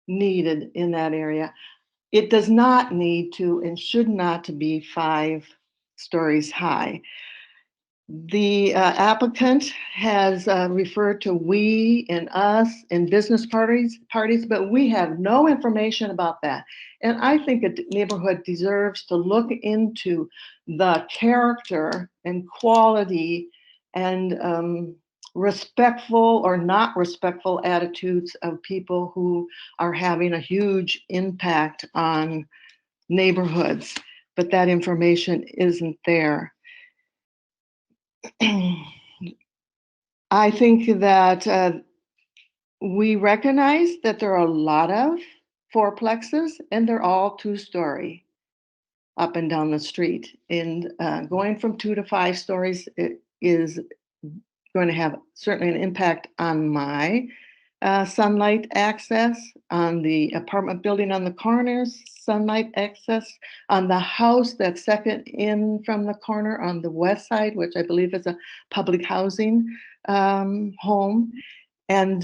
needed in that area. It does not need to and should not be 5 stories high. The applicant has referred to we and us and business parties, but we have no information about that. And I think a neighborhood deserves to look into the character and quality and respectful or not respectful attitudes of people who are having a huge impact on neighborhoods, but that information isn't there. I think that we recognize that there are a lot of fourplexes and they're all 2-story up and down the street. And going from 2 to 5 stories is going to have certainly an impact on my sunlight access, on the apartment building on the corners, sunlight access, on the house that's second in from the corner on the west side, which I believe is a public housing home. And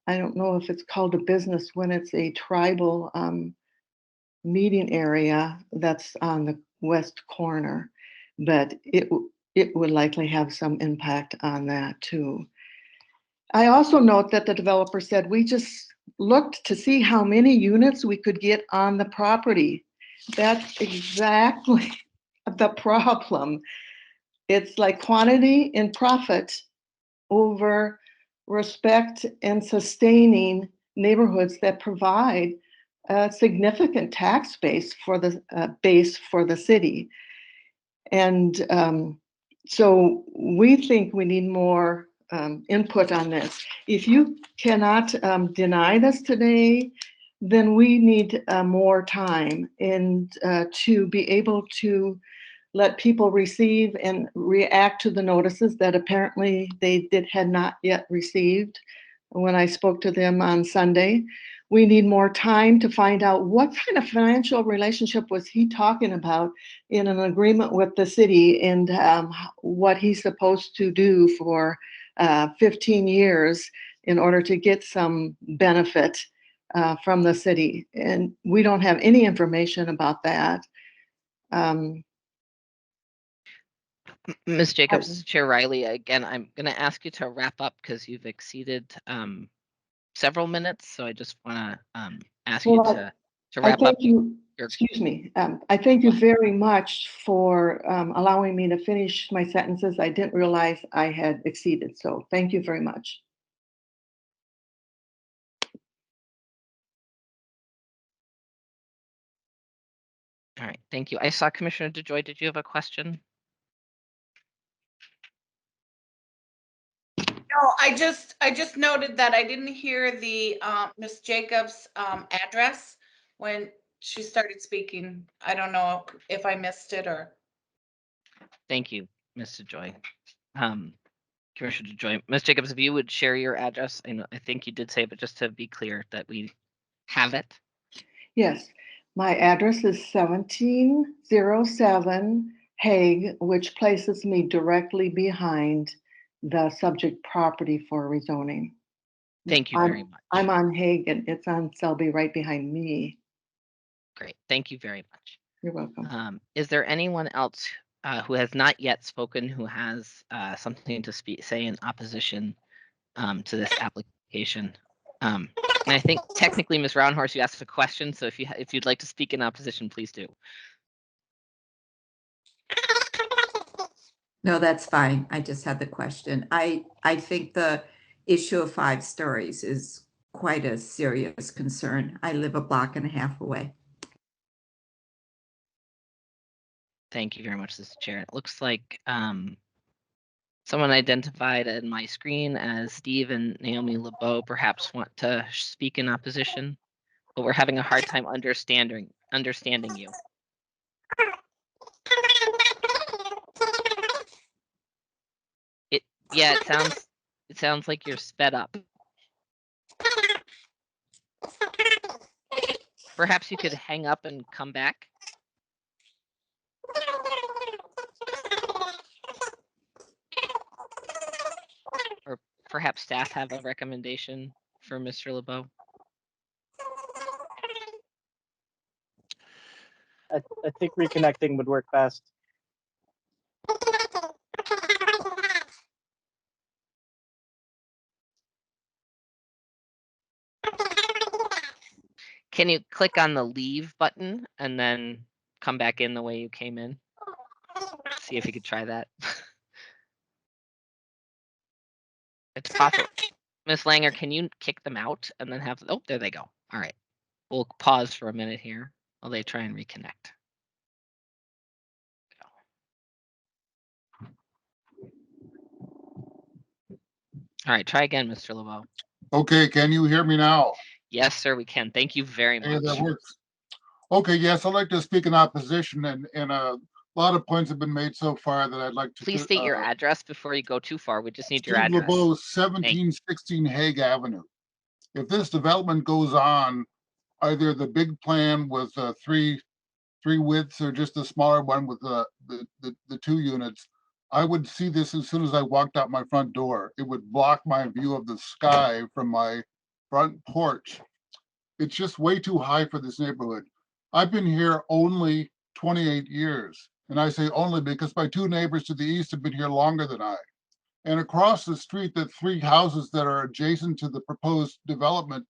I don't know if it's called a business when it's a tribal meeting area that's on the west corner, but it would likely have some impact on that too. I also note that the developer said we just looked to see how many units we could get on the property. That's exactly the problem. It's like quantity and profit over respect and sustaining neighborhoods that provide a significant tax base for the city. And so we think we need more input on this. If you cannot deny this today, then we need more time and to be able to let people receive and react to the notices that apparently they had not yet received when I spoke to them on Sunday. We need more time to find out what kind of financial relationship was he talking about in an agreement with the city, and what he's supposed to do for 15 years in order to get some benefit from the city. And we don't have any information about that. Ms. Jacobs, Chair Riley, again, I'm going to ask you to wrap up because you've exceeded several minutes. So I just want to ask you to wrap up. Excuse me. I thank you very much for allowing me to finish my sentences. I didn't realize I had exceeded. So thank you very much. All right. Thank you. I saw Commissioner DeJoy. Did you have a question? No, I just noted that I didn't hear the Ms. Jacobs address when she started speaking. I don't know if I missed it or. Thank you, Ms. DeJoy. Commissioner DeJoy. Ms. Jacobs, if you would share your address, I think you did say, but just to be clear that we have it. Yes, my address is 1707 Hague, which places me directly behind the subject property for rezoning. Thank you very much. I'm on Hague and it's on Selby right behind me. Great. Thank you very much. You're welcome. Is there anyone else who has not yet spoken who has something to say in opposition to this application? And I think technically, Ms. Roundhorse, you asked a question, so if you'd like to speak in opposition, please do. No, that's fine. I just had the question. I think the issue of 5 stories is quite a serious concern. I live a block and a half away. Thank you very much, Mr. Chair. It looks like someone identified in my screen as Steve and Naomi LeBeau perhaps want to speak in opposition, but we're having a hard time understanding you. Yeah, it sounds like you're sped up. Perhaps you could hang up and come back. Or perhaps staff have a recommendation for Mr. LeBeau. I think reconnecting would work best. Can you click on the leave button and then come back in the way you came in? See if you could try that. It's possible. Ms. Langer, can you kick them out and then have, oh, there they go. All right. We'll pause for a minute here while they try and reconnect. All right, try again, Mr. LeBeau. Okay, can you hear me now? Yes, sir, we can. Thank you very Hey, much. that works. Okay, yes, I'd like to speak in opposition, and a lot of points have been made so far that I'd like to. Please state your address before you go too far. We just need your Steve address. LeBeau, 1716 Hague Avenue. If this development goes on, either the big plan with three widths or just the smaller one with the 2 units, I would see this as soon as I walked out my front door. It would block my view of the sky from my front porch. It's just way too high for this neighborhood. I've been here only 28 years. And I say only because my 2 neighbors to the east have been here longer than I. And across the street, the 3 houses that are adjacent to the proposed development,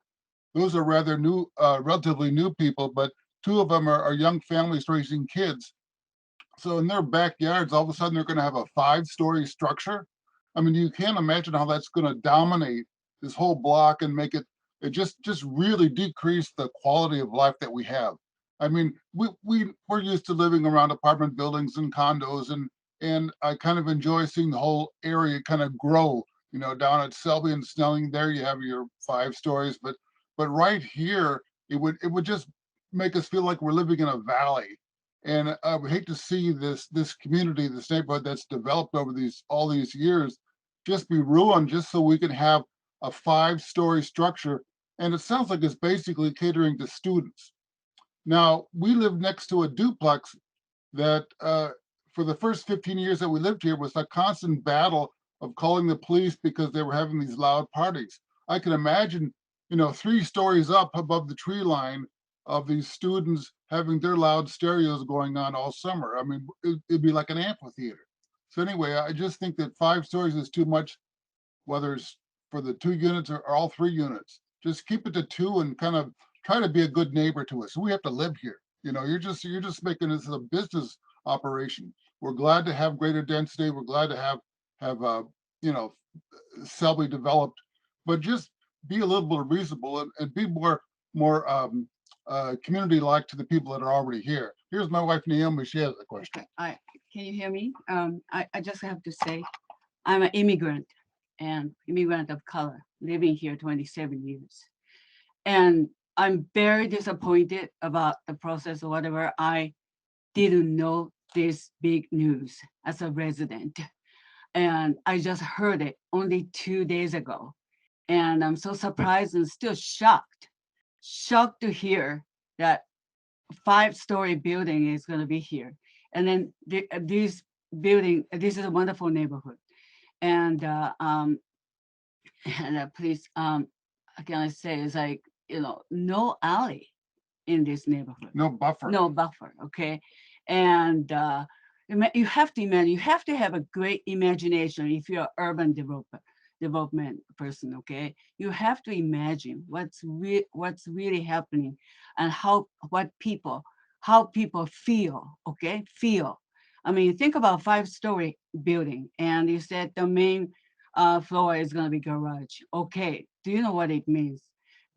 those are rather new, relatively new people, but 2 of them are young families raising kids. So in their backyards, all of a sudden they're going to have a 5-story structure. I mean, you can't imagine how that's going to dominate this whole block and make it just really decrease the quality of life that we have. I mean, we're used to living around apartment buildings and condos, and I kind of enjoy seeing the whole area kind of grow. You know, down at Selby and Snelling, there you have your 5 stories, but right here, it would just make us feel like we're living in a valley. And I would hate to see this community, this neighborhood that's developed over all these years, just be ruined just so we can have a 5-story structure. And it sounds like it's basically catering to students. Now, we live next to a duplex that for the first 15 years that we lived here was a constant battle of calling the police because they were having these loud parties. I can imagine, 3 stories up above the tree line of these students having their loud stereos going on all summer. I mean, it'd be like an amphitheater. So anyway, I just think that 5 stories is too much, whether it's for the 2 units or all 3 units. Just keep it to 2 and kind of try to be a good neighbor to us. We have to live here. You're just making this a business operation. We're glad to have greater density. We're glad to have Selby developed, but just be a little bit reasonable and be more community-like to the people that are already here. Here's my wife Naomi. She has a question. Can you hear me? I just have to say, I'm an immigrant and immigrant of color, living here 27 years. And I'm very disappointed about the process or whatever. I didn't know this big news as a resident. And I just heard it only 2 days ago. And I'm so surprised and still shocked to hear that 5-story building is going to be here. And then this is a wonderful neighborhood. And please, again, I say is like, no alley in this neighborhood. No buffer. No buffer, okay? And you have to imagine, you have to have a great imagination if you're an urban development person, okay? You have to imagine what's really happening and how people feel, okay? I mean, think about 5-story building and you said the main floor is gonna be garage. Okay, do you know what it means?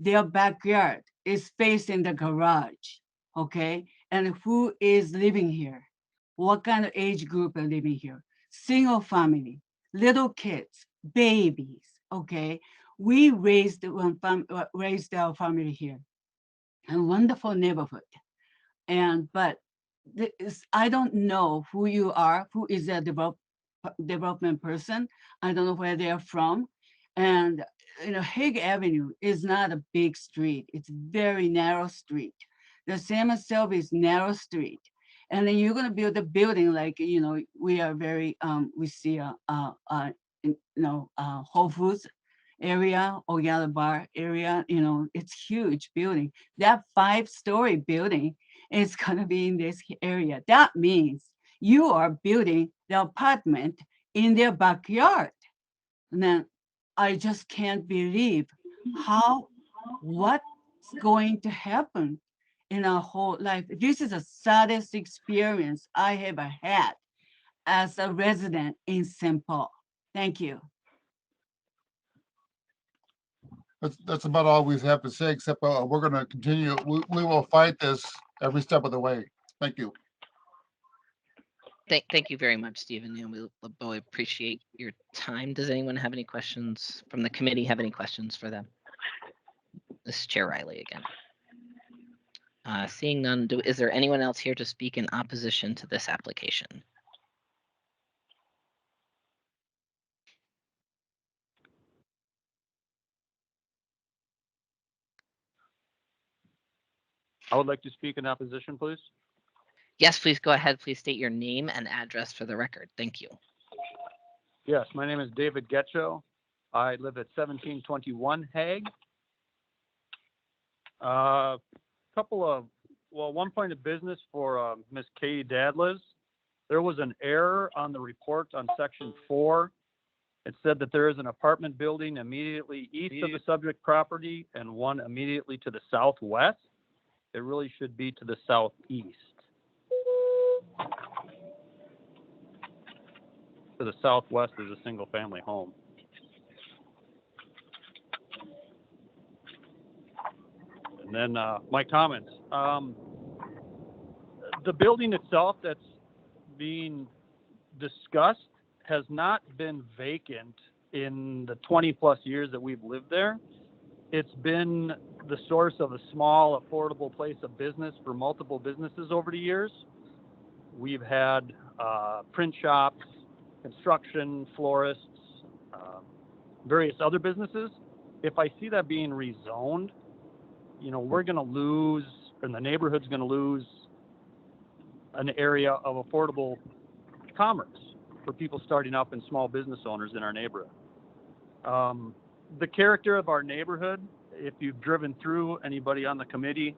Their backyard is facing the garage, okay? And who is living here? What kind of age group are living here? Single family, little kids, babies, okay? We raised our family here. A wonderful neighborhood. But I don't know who you are, who is a development person. I don't know where they are from. And Hague Avenue is not a big street. It's very narrow street. The same as Selby is narrow street. And then you're going to build a building like, we are very, we see Whole Foods area or Yellow Bar area, it's huge building. That 5-story building is going to be in this area. That means you are building the apartment in their backyard. And then I just can't believe what's going to happen in our whole life. This is the saddest experience I have had as a resident in St. Paul. Thank you. That's about all we have to say, except we're going to continue. We will fight this every step of the way. Thank you. Thank you very much, Stephen. And we both appreciate your time. Does anyone have any questions from the committee? Have any questions for them? This is Chair Riley again. Seeing none, is there anyone else here to speak in opposition to this application? I would like to speak in opposition, please. Yes, please go ahead. Please state your name and address for the record. Thank you. Yes, my name is David Getcho. I live at 1721 Hague. One point of business for Ms. Katie Dadles. There was an error on the report on section 4. It said that there is an apartment building immediately east of the subject property and one immediately to the southwest. It really should be to the southeast. To the southwest is a single family home. And then my comments. The building itself that's being discussed has not been vacant in the 20 plus years that we've lived there. It's been the source of a small, affordable place of business for multiple businesses over the years. We've had print shops, construction, florists, various other businesses. If I see that being rezoned, we're going to lose, and the neighborhood's going to lose an area of affordable commerce for people starting up and small business owners in our neighborhood. The character of our neighborhood, if you've driven through, anybody on the committee,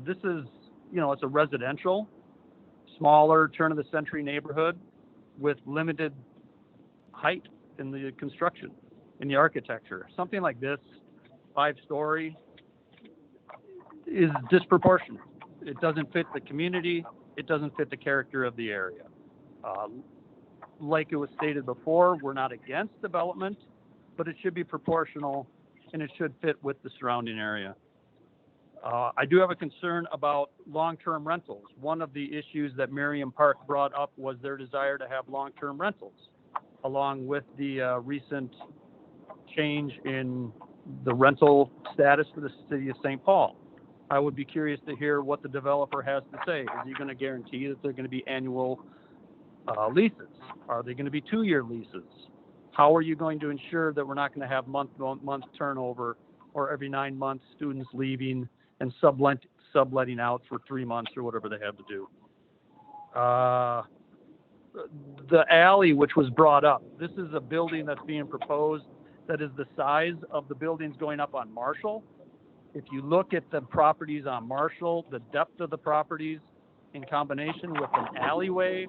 this is, it's a residential, smaller, turn-of-the-century neighborhood with limited height in the construction, in the architecture. Something like this, 5-story, is disproportionate. It doesn't fit the community. It doesn't fit the character of the area. Like it was stated before, we're not against development, but it should be proportional and it should fit with the surrounding area. I do have a concern about long-term rentals. One of the issues that Merriam Park brought up was their desire to have long-term rentals, along with the recent change in the rental status for the city of St. Paul. I would be curious to hear what the developer has to say. Is he going to guarantee that they're going to be annual leases? Are they going to be 2-year leases? How are you going to ensure that we're not going to have month turnover, or every 9 months students leaving and subletting out for 3 months or whatever they have to do? The alley, which was brought up, this is a building that's being proposed that is the size of the buildings going up on Marshall. If you look at the properties on Marshall, the depth of the properties in combination with an alleyway,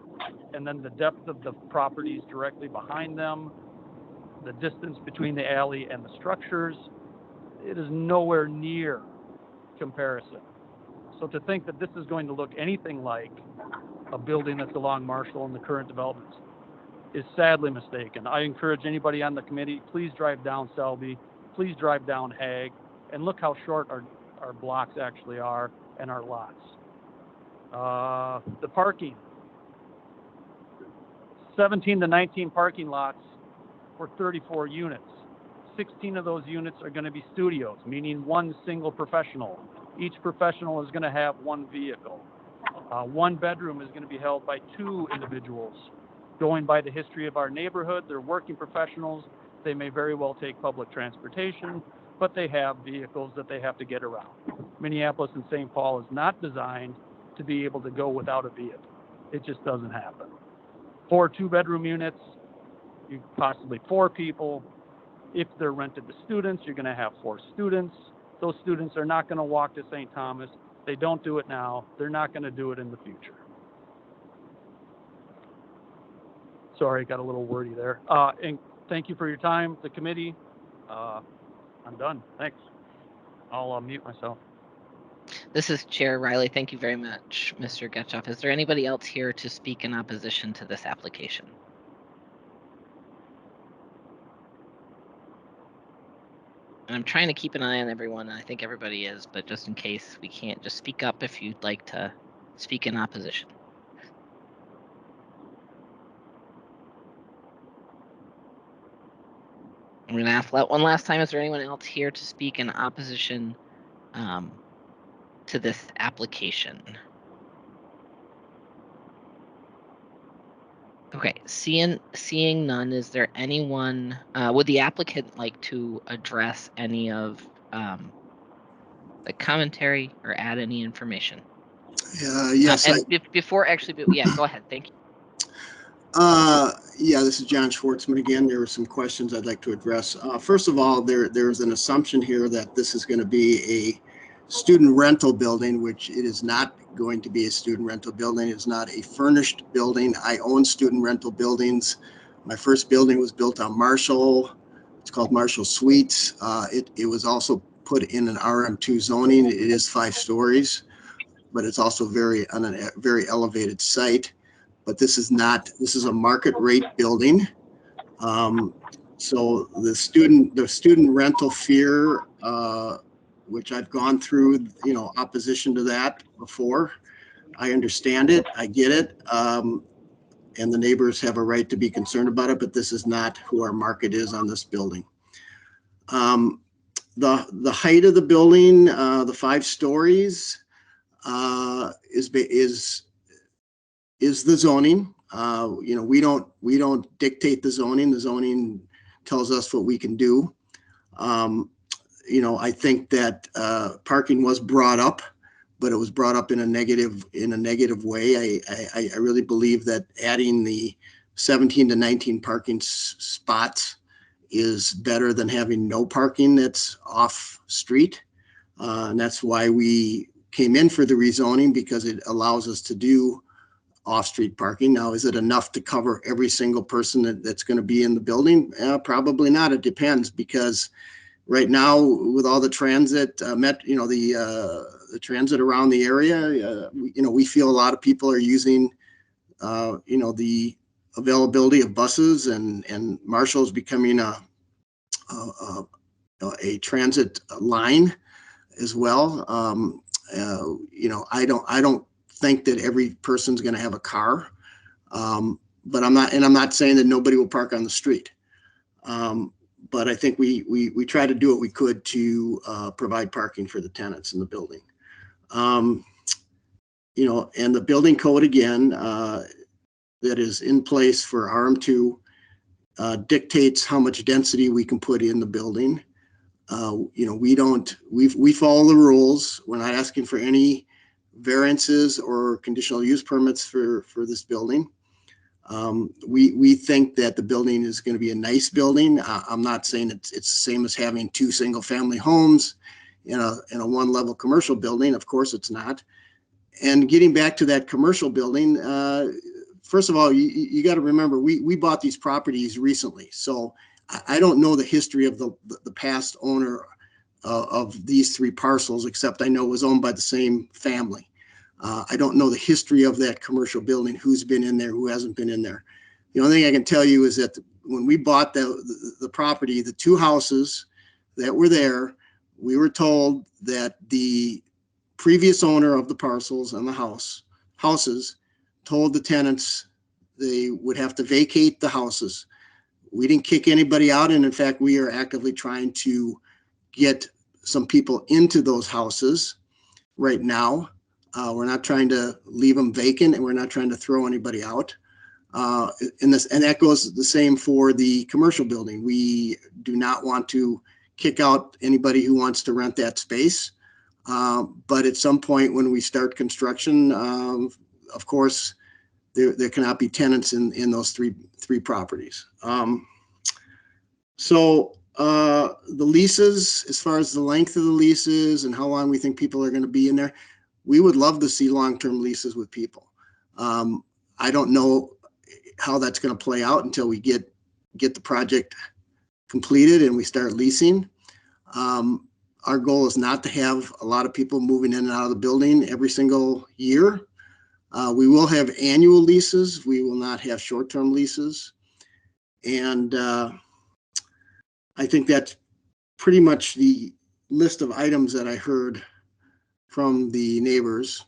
and then the depth of the properties directly behind them, the distance between the alley and the structures, it is nowhere near comparison. So to think that this is going to look anything like a building that's along Marshall in the current developments is sadly mistaken. I encourage anybody on the committee, please drive down Selby, please drive down Hague, and look how short our blocks actually are and our lots. The parking, 17 to 19 parking lots for 34 units. 16 of those units are going to be studios, meaning one single professional. Each professional is going to have one vehicle. One bedroom is going to be held by 2 individuals. Going by the history of our neighborhood, they're working professionals. They may very well take public transportation, but they have vehicles that they have to get around. Minneapolis and St. Paul is not designed to be able to go without a vehicle. It just doesn't happen. 4 2-bedroom units, you possibly 4 people. If they're rented to students, you're going to have 4 students. Those students are not going to walk to St. Thomas. They don't do it now. They're not going to do it in the future. Sorry, got a little wordy there. And thank you for your time, the committee. I'm done. Thanks. I'll mute myself. This is Chair Riley. Thank you very much, Mr. Getchoff. Is there anybody else here to speak in opposition to this application? And I'm trying to keep an eye on everyone, and I think everybody is, but just in case we can't, just speak up if you'd like to speak in opposition. I'm going to ask one last time. Is there anyone else here to speak in opposition to this application? Okay, seeing none, is there anyone, would the applicant like to address any of the commentary or add any information? Yes. Before yeah, go ahead. Thank you. Yeah, this is John Schwartzman again. There were some questions I'd like to address. First of all, there's an assumption here that this is going to be a student rental building, which it is not going to be a student rental building. It's not a furnished building. I own student rental buildings. My first building was built on Marshall. It's called Marshall Suites. It was also put in an RM2 zoning. It is 5 stories, but it's also on a very elevated site. But this is a market rate building. So the student rental fear, which I've gone through, opposition to that before. I understand it, I get it. And the neighbors have a right to be concerned about it, but this is not who our market is on this building. The height of the building, the 5 stories, is the zoning. We don't dictate the zoning. The zoning tells us what we can do. I think that parking was brought up, but it was brought up in a negative way. I really believe that adding the 17 to 19 parking spots is better than having no parking that's off street. And that's why we came in for the rezoning, because it allows us to do off-street parking. Now, is it enough to cover every single person that's going to be in the building? Probably not. It depends, because right now with all the transit, the transit around the area, we feel a lot of people are using, the availability of buses, and Marshall is becoming a transit line as well. I don't think that every person's going to have a car, but I'm not saying that nobody will park on the street. But I think we try to do what we could to provide parking for the tenants in the building. And the building code again, that is in place for RM2, dictates how much density we can put in the building. We follow the rules. We're not asking for any variances or conditional use permits for this building. We think that the building is going to be a nice building. I'm not saying it's the same as having 2 single-family homes in a 1-level commercial building. Of course, it's not. And getting back to that commercial building, first of all, you got to remember we bought these properties recently, so I don't know the history of the past owner of these 3 parcels, except I know it was owned by the same family. I don't know the history of that commercial building, who's been in there, who hasn't been in there. The only thing I can tell you is that when we bought the property, the 2 houses that were there, we were told that the previous owner of the parcels and the houses told the tenants they would have to vacate the houses. We didn't kick anybody out, and in fact, we are actively trying to get some people into those houses right now. We're not trying to leave them vacant, and we're not trying to throw anybody out. And that goes the same for the commercial building. We do not want to kick out anybody who wants to rent that space. But at some point when we start construction, of course, there cannot be tenants in those three properties. So the leases, as far as the length of the leases and how long we think people are going to be in there, we would love to see long-term leases with people. I don't know how that's going to play out until we get the project completed and we start leasing. Our goal is not to have a lot of people moving in and out of the building every single year. We will have annual leases. We will not have short-term leases. And I think that's pretty much the list of items that I heard from the neighbors.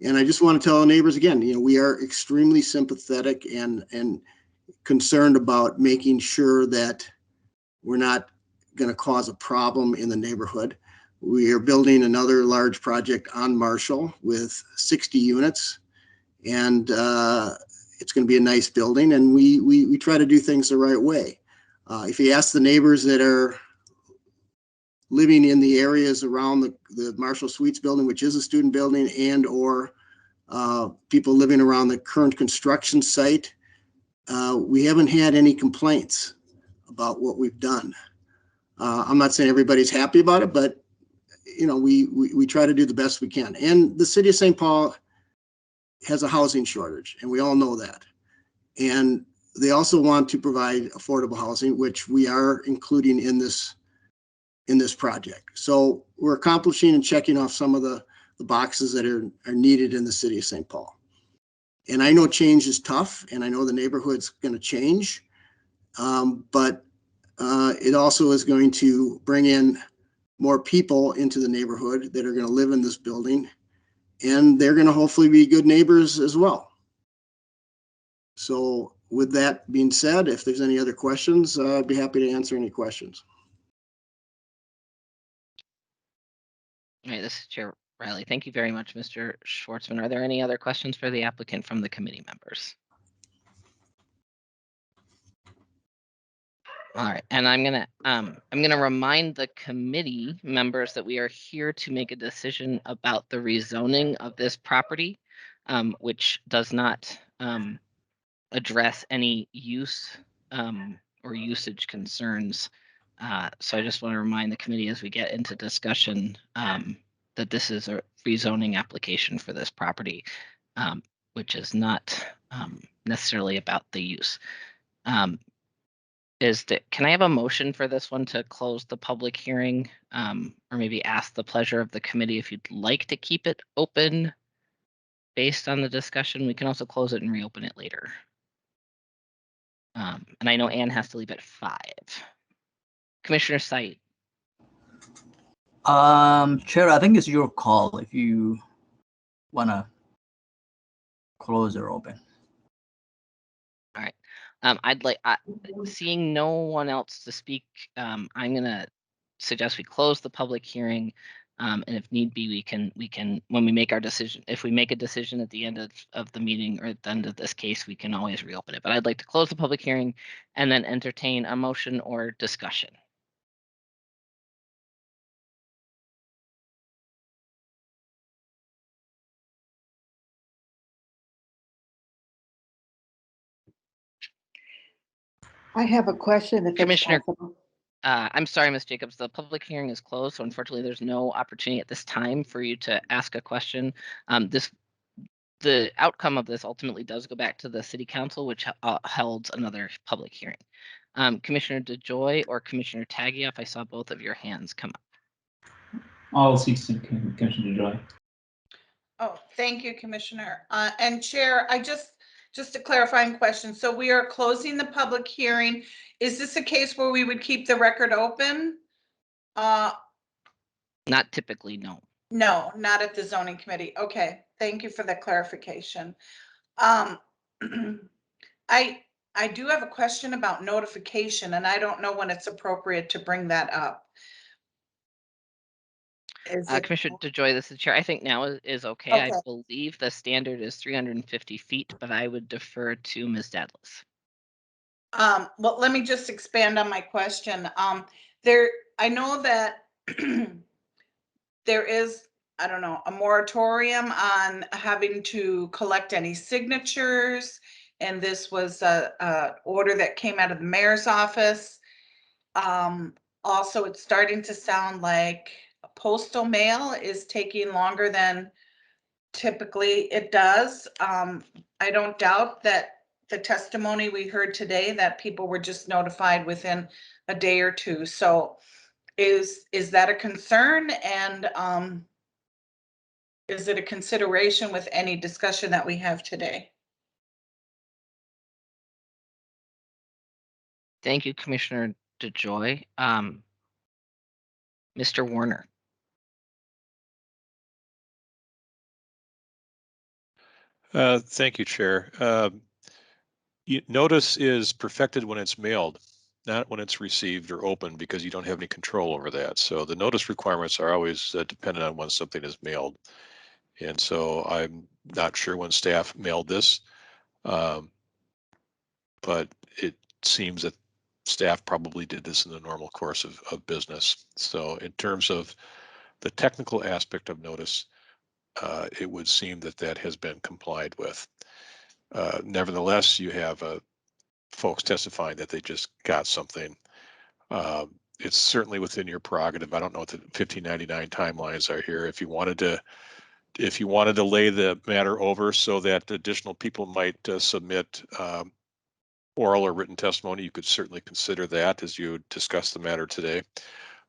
And I just want to tell the neighbors again, we are extremely sympathetic and concerned about making sure that We're not going to cause a problem in the neighborhood. We are building another large project on Marshall with 60 units, and it's going to be a nice building, and we try to do things the right way. If you ask the neighbors that are living in the areas around the Marshall Suites building, which is a student building, and or people living around the current construction site, we haven't had any complaints about what we've done. I'm not saying everybody's happy about it, but you know, we try to do the best we can. And the city of St. Paul has a housing shortage, and we all know that. And they also want to provide affordable housing, which we are including in this project. So we're accomplishing and checking off some of the boxes that are needed in the city of St. Paul. And I know change is tough, and I know the neighborhood's going to change, but it also is going to bring in more people into the neighborhood that are going to live in this building, and they're going to hopefully be good neighbors as well. So with that being said, if there's any other questions, I'd be happy to answer any questions. All right, this is Chair Riley. Thank you very much, Mr. Schwartzman. Are there any other questions for the applicant from the committee members? All right, and I'm gonna remind the committee members that we are here to make a decision about the rezoning of this property, which does not address any use or usage concerns. So I just want to remind the committee as we get into discussion that this is a rezoning application for this property, which is not necessarily about the use. Can I have a motion for this one to close the public hearing, or maybe ask the pleasure of the committee if you'd like to keep it open based on the discussion? We can also close it and reopen it later. And I know Ann has to leave at 5. Commissioner Said. Chair, I think it's your call if you wanna close or open. All right. I'd like, seeing no one else to speak, I'm gonna suggest we close the public hearing. And if need be, we can, when we make our decision, if we make a decision at the end of the meeting or at the end of this case, we can always reopen it. But I'd like to close the public hearing and then entertain a motion or discussion. I have a question if Commissioner, it's possible. I'm sorry, Ms. Jacobs, the public hearing is closed, so unfortunately there's no opportunity at this time for you to ask a question. The outcome of this ultimately does go back to the city council, which held another public hearing. Commissioner DeJoy or Commissioner Taggioff, I saw both of your hands come up. I'll speak to Commissioner DeJoy. Oh, thank you, Commissioner. And Chair, just a clarifying question. So we are closing the public hearing. Is this a case where we would keep the record open? Not typically, no. No, not at the zoning committee. Okay, thank you for the clarification. I do have a question about notification, and I don't know when it's appropriate to bring that up. Commissioner DeJoy, this is the chair. I think now is okay. I believe the standard is 350 feet, but I would defer to Ms. Dadless. Well, let me just expand on my question. I know that there is, I don't know, a moratorium on having to collect any signatures, and this was a order that came out of the mayor's office. Also, it's starting to sound like postal mail is taking longer than typically it does. I don't doubt that the testimony we heard today that people were just notified within a day or two. So is that a concern? And is it a consideration with any discussion that we have today? Thank you, Commissioner DeJoy. Mr. Warner. Thank you, Chair. Notice is perfected when it's mailed. not when it's received or opened, because you don't have any control over that. So the notice requirements are always dependent on when something is mailed. And so I'm not sure when staff mailed this, but it seems that staff probably did this in the normal course of business. So in terms of the technical aspect of notice, it would seem that that has been complied with. Nevertheless, you have folks testifying that they just got something. It's certainly within your prerogative. I don't know what the 1599 timelines are here. If you wanted to lay the matter over so that additional people might submit oral or written testimony, you could certainly consider that as you discuss the matter today.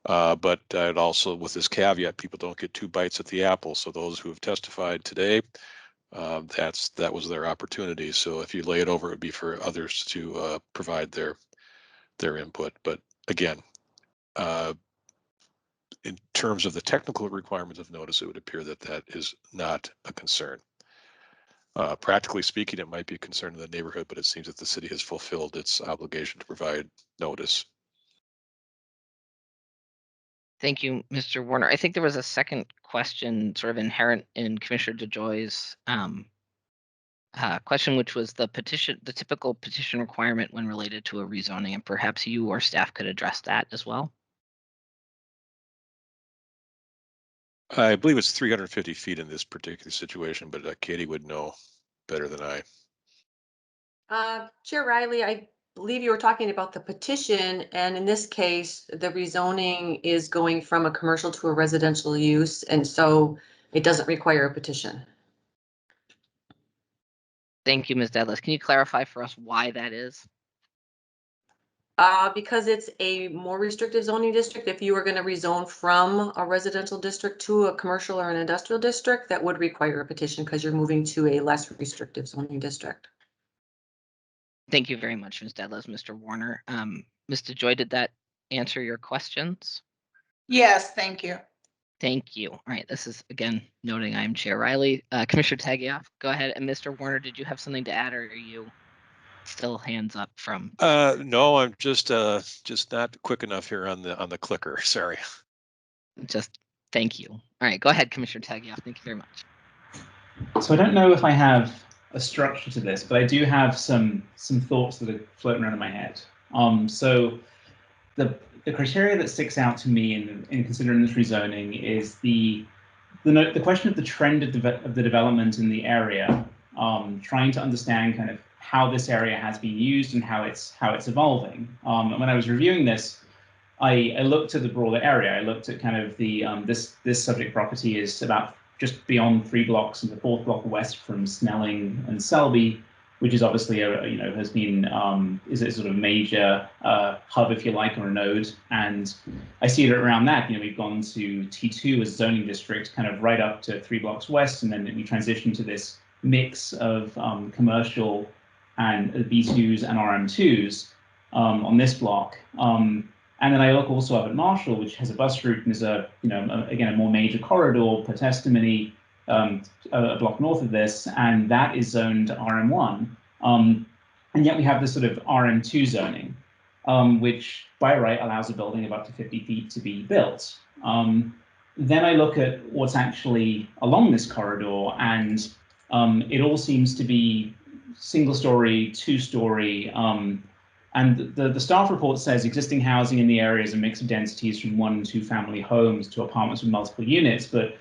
But I'd also, with this caveat, people don't get two bites at the apple. So those who have testified today, that was their opportunity. So if you lay it over, it would be for others to provide their input. But again, in terms of the technical requirements of notice, it would appear that that is not a concern. Practically speaking, it might be a concern in the neighborhood, but it seems that the city has fulfilled its obligation to provide notice. Thank you, Mr. Warner. I think there was a second question sort of inherent in Commissioner DeJoy's question, which was the typical petition requirement when related to a rezoning, and perhaps you or staff could address that as well. I believe it's 350 feet in this particular situation, but Katie would know better than I. Chair Riley, I believe you were talking about the petition, and in this case, the rezoning is going from a commercial to a residential use, and so it doesn't require a petition. Thank you, Ms. Dedlis. Can you clarify for us why that is? Because it's a more restrictive zoning district. If you were going to rezone from a residential district to a commercial or an industrial district, that would require a petition because you're moving to a less restrictive zoning district. Thank you very much, Ms. Dedlis. Mr. Warner. Ms. DeJoy, did that answer your questions? Yes, thank you. Thank you. All right, this is, again, noting I'm Chair Riley. Commissioner Taguieff, go ahead. And Mr. Warner, did you have something to add, or are you still hands up from? No, I'm just not quick enough here on the clicker. Sorry. Just thank you. All right, go ahead, Commissioner Taguieff. Thank you very much. So I don't know if I have a structure to this, but I do have some thoughts that are floating around in my head. So the criteria that sticks out to me in considering this rezoning is the question of the trend of the development in the area, trying to understand kind of how this area has been used and how it's evolving. And when I was reviewing this, I looked at the broader area. I looked at kind of the this subject property is about just beyond 3 blocks in the 4th block west from Snelling and Selby, which is obviously has been is a sort of major hub, if you like, or a node. And I see that around that, we've gone to T2 as zoning district, kind of right up to 3 blocks west, and then we transition to this mix of commercial and B2s and RM2s on this block. And then I look also up at Marshall, which has a bus route and is again, a more major corridor per testimony, a block north of this, and that is zoned RM1. And yet we have this sort of RM2 zoning, which by right allows a building of up to 50 feet to be built. Then I look at what's actually along this corridor, and it all seems to be single-story, two-story. And the staff report says existing housing in the area is a mix of densities from 1 and 2 family homes to apartments with multiple units. But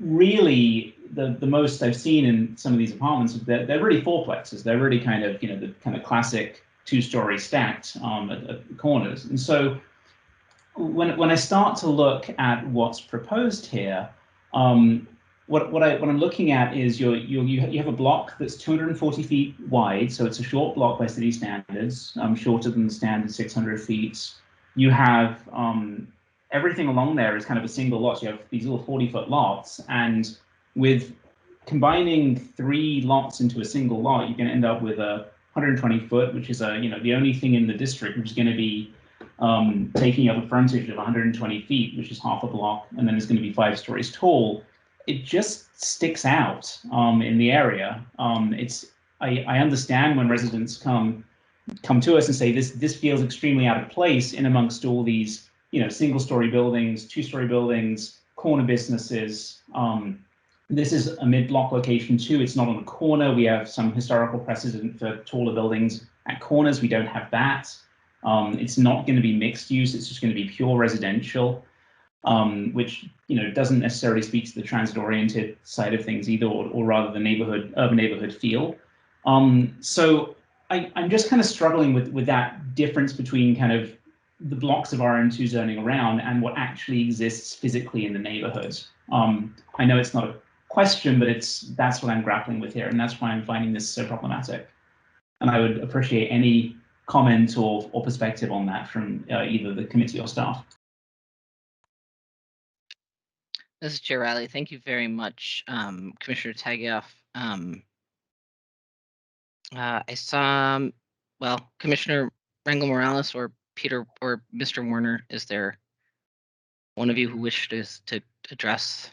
really, the most I've seen in some of these apartments, they're really fourplexes. They're really kind of the kind of classic 2-story stacked at the corners. And so when I start to look at what's proposed here, what I'm looking at is you have a block that's 240 feet wide, so it's a short block by city standards, shorter than the standard 600 feet. You have everything along there is kind of a single lot. So you have these little 40-foot lots, and with combining 3 lots into a single lot, you're going to end up with a 120 foot, which is the only thing in the district which is going to be taking up a frontage of 120 feet, which is half a block, and then it's going to be 5 stories tall. It just sticks out in the area. I understand when residents come come to us and say this feels extremely out of place in amongst all these, single-story buildings, two-story buildings, corner businesses. This is a mid-block location too. It's not on a corner. We have some historical precedent for taller buildings at corners. We don't have that. It's not going to be mixed use. It's just going to be pure residential, which doesn't necessarily speak to the transit-oriented side of things either, or rather the urban neighborhood feel. So I'm just kind of struggling with that difference between kind of the blocks of RM2 zoning around and what actually exists physically in the neighborhoods. I know it's not a question, but that's what I'm grappling with here, and that's why I'm finding this so problematic. And I would appreciate any comment or perspective on that from either the committee or staff. This is Chair Riley. Thank you very much, Commissioner Tagioff. I saw, Commissioner Rangel Morales or Peter or Mr. Warner. Is there one of you who wishes to address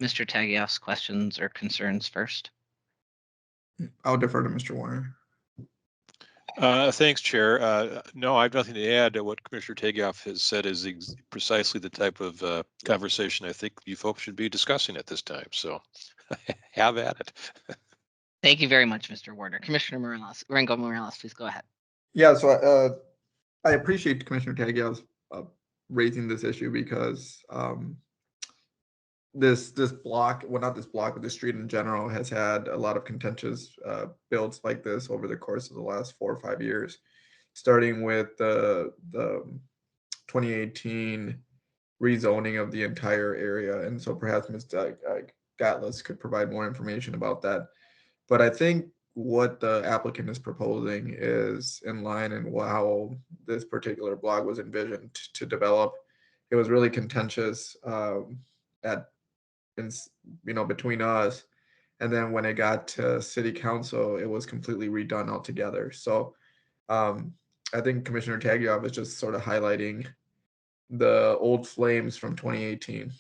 Mr. Tagioff's questions or concerns first? I'll defer to Mr. Warner. Thanks, Chair. No, I have nothing to add. What Commissioner Tagioff has said is precisely the type of conversation I think you folks should be discussing at this time. So have at it. Thank you very much, Mr. Warner. Commissioner Rangel Morales, please go ahead. Yeah, so I appreciate Commissioner Tagioff raising this issue because this block, well, not this block, but the street in general has had a lot of contentious builds like this over the course of the last 4 or 5 years, starting with the 2018 rezoning of the entire area. And so perhaps Ms. Gatlas could provide more information about that. But I think what the applicant is proposing is in line in how this particular block was envisioned to develop. It was really contentious between us, and then when it got to city council, it was completely redone altogether. So I think Commissioner Tagioff is just sort of highlighting the old flames from 2018.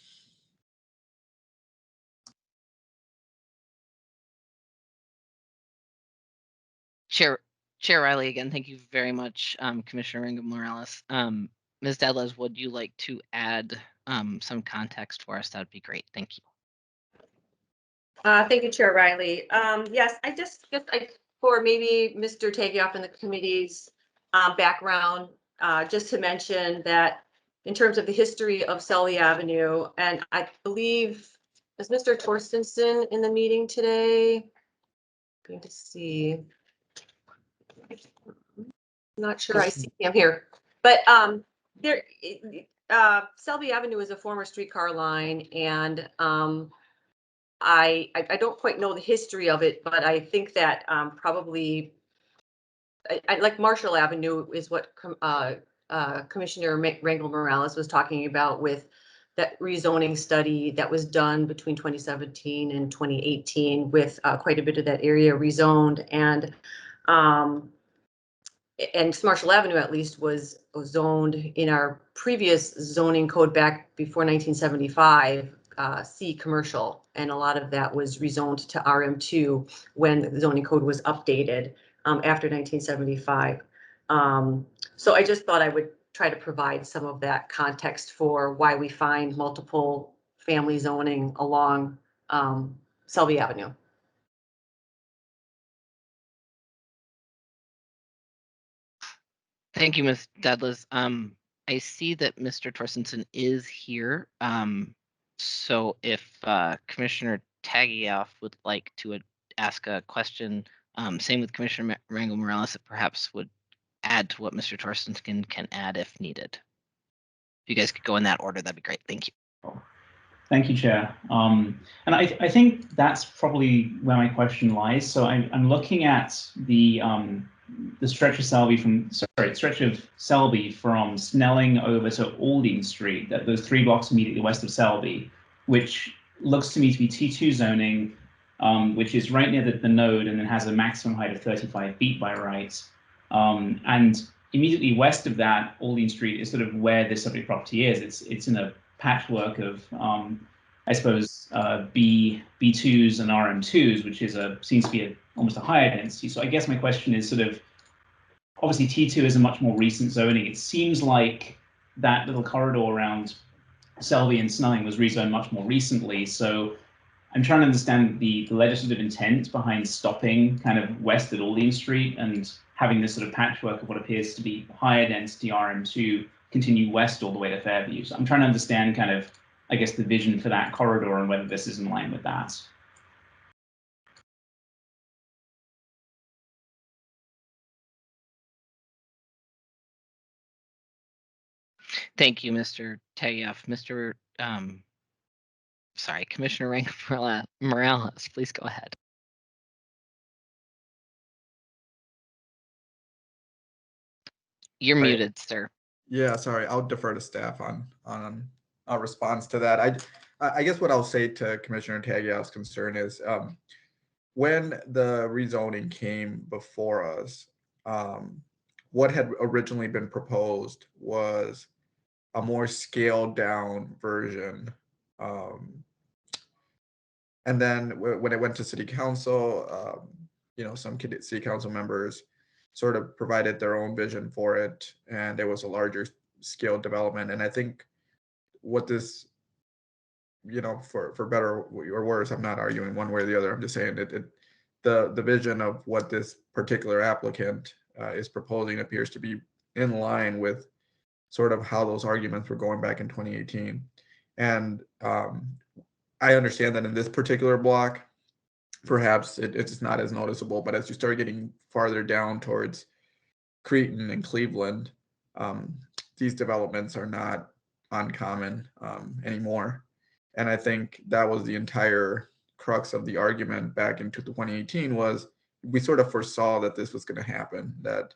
Chair Riley, again, thank you very much, Commissioner Rangel Morales. Ms. Dedles, would you like to add some context for us? That would be great. Thank you. Thank you, Chair Riley. Yes, I just for maybe Mr. Tagioff and the committee's background, just to mention that in terms of the history of Sully Avenue, and I believe, is Mr. Torstensen in the meeting today? Going to see. Not sure I see him here, but Selby Avenue is a former streetcar line, and I don't quite know the history of it, but I think that probably I like Marshall Avenue is what Commissioner Rangel Morales was talking about with that rezoning study that was done between 2017 and 2018 with quite a bit of that area rezoned, and Marshall Avenue at least was zoned in our previous zoning code back before 1975, C commercial, and a lot of that was rezoned to RM2 when the zoning code was updated after 1975. So I just thought I would try to provide some of that context for why we find multiple family zoning along Selby Avenue. Thank you, Ms. Dedles. I see that Mr. Torstensen is here. So if Commissioner Tagioff would like to ask a question, same with Commissioner Rangel Morales, that perhaps would add to what Mr. Torstensen can add if needed. If you guys could go in that order, that'd be great. Thank you. Thank you, Chair. And I think that's probably where my question lies. So I'm looking at the stretch of Selby from Snelling over to Aldine Street, those 3 blocks immediately west of Selby, which looks to me to be T2 zoning, which is right near the node and then has a maximum height of 35 feet by right. And immediately west of that, Aldine Street is sort of where this subject property is. It's in a patchwork of, I suppose, B2s and RM2s, which is seems to be almost a higher density. So I guess my question is sort of, obviously T2 is a much more recent zoning. It seems like that little corridor around Selby and Snelling was rezoned much more recently. So I'm trying to understand the legislative intent behind stopping kind of west at Aldine Street and having this sort of patchwork of what appears to be higher density RM2 continue west all the way to Fairview. So I'm trying to understand kind of, I guess, the vision for that corridor and whether this is in line with that. Thank you, Mr. Tayev. Commissioner Rangel Morales, please go ahead. You're muted, sir. Yeah, sorry, I'll defer to staff on a response to that. I guess what I'll say to Commissioner Tagia's concern is when the rezoning came before us, what had originally been proposed was a more scaled down version. And then when it went to city council, some city council members sort of provided their own vision for it, and it was a larger scale development. And I think what this, for better or worse, I'm not arguing one way or the other. I'm just saying the vision of what this particular applicant is proposing appears to be in line with sort of how those arguments were going back in 2018. And I understand that in this particular block, perhaps it's not as noticeable, but as you start getting farther down towards Cretan and Cleveland, these developments are not uncommon anymore. And I think that was the entire crux of the argument back in 2018 was we sort of foresaw that this was going to happen, that,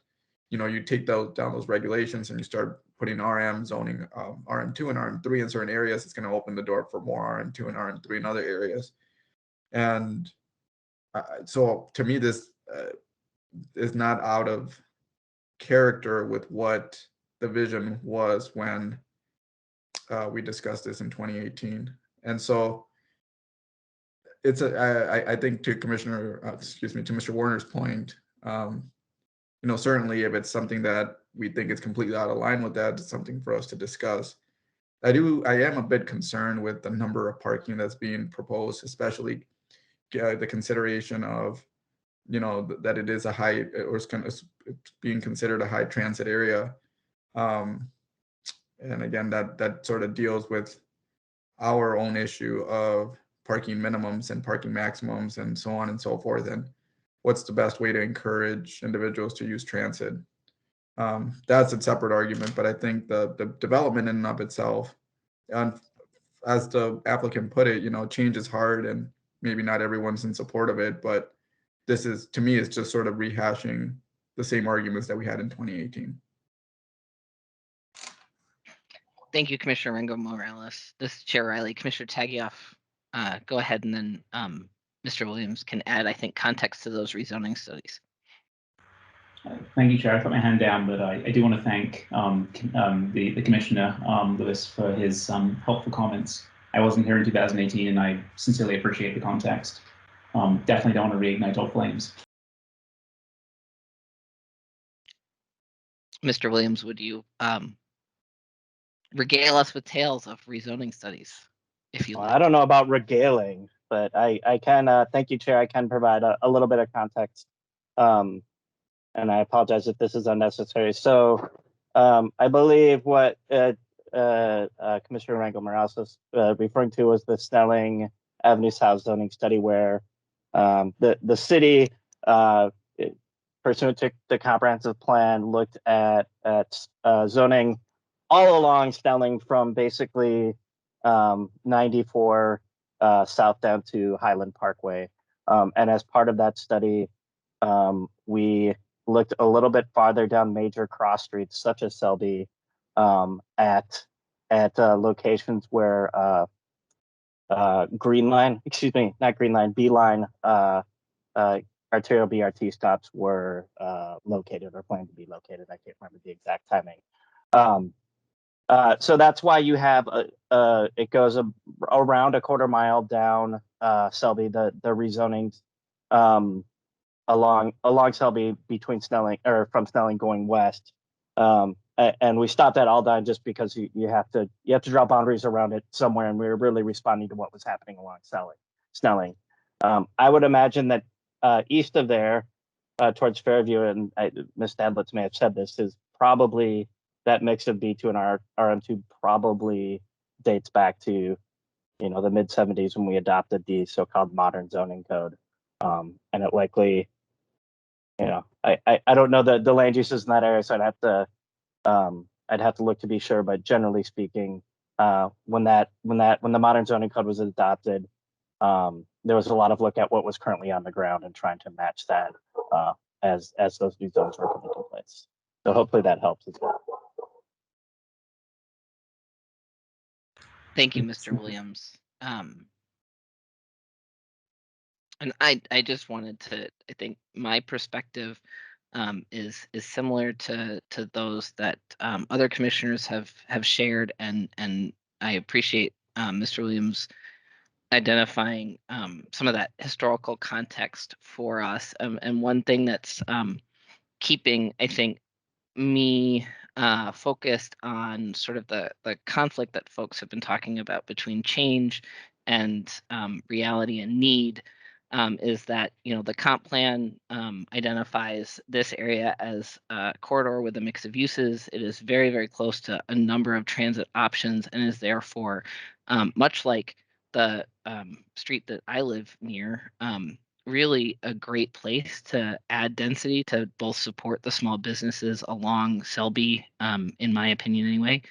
you take down those regulations and you start putting RM zoning, RM2 and RM3 in certain areas, it's going to open the door for more RM2 and RM3 in other areas. And so to me, this is not out of character with what the vision was when we discussed this in 2018. And so it's I think to Mr. Warner's point, certainly if it's something that we think is completely out of line with that, it's something for us to discuss. I am a bit concerned with the number of parking that's being proposed, especially the consideration of, that it is a high, or it's being considered a high transit area. And again, that sort of deals with our own issue of parking minimums and parking maximums and so on and so forth. And what's the best way to encourage individuals to use transit? That's a separate argument, but I think the development in and of itself, and as the applicant put it, change is hard and maybe not everyone's in support of it, but this is, to me, is just sort of rehashing the same arguments that we had in 2018. Thank you, Commissioner Rangel Morales. This is Chair Riley. Commissioner Tagioff, go ahead, and then Mr. Williams can add, I think, context to those rezoning studies. Thank you, Chair. I put my hand down, but I do want to thank the Commissioner, Lewis, for his helpful comments. I wasn't here in 2018, and I sincerely appreciate the context. Definitely don't want to reignite old flames. Mr. Williams, would you regale us with tales of rezoning studies, if you like? I don't know about regaling, but I can, thank you, Chair, I can provide a little bit of context. And I apologize if this is unnecessary. So I believe what Commissioner Rangel Morales was referring to was the Snelling Avenue South zoning study, where the city, pursuant to the comprehensive plan, looked at zoning all along Snelling from basically 94 south down to Highland Parkway. And as part of that study, we looked a little bit farther down major cross streets such as Selby at locations where Beeline arterial BRT stops were located or planned to be located. I can't remember the exact timing. So that's why you have it goes around a quarter mile down Selby, the rezoning along Selby between Snelling or from Snelling going west. And we stopped that all down just because you have to draw boundaries around it somewhere, and we were really responding to what was happening along Snelling. I would imagine that east of there, towards Fairview, and Ms. Stadlitz may have said this, is probably that mix of B2 and RM2 probably dates back to the mid 70s when we adopted the so-called modern zoning code, and it likely, I don't know the land uses in that area, so I'd have to look to be sure, but generally speaking, when the modern zoning code was adopted, there was a lot of look at what was currently on the ground and trying to match that as those new zones were put into place. So hopefully that helps as well. Thank you, Mr. Williams. And I just wanted to, I think my perspective is similar to those that other commissioners have shared, and I appreciate Mr. Williams identifying some of that historical context for us. And one thing that's keeping, I think, me focused on sort of the conflict that folks have been talking about between change and reality and need is that the comp plan identifies this area as a corridor with a mix of uses. It is very, very close to a number of transit options and is therefore much like the street that I live near, really a great place to add density to both support the small businesses along Selby, in my opinion anyway.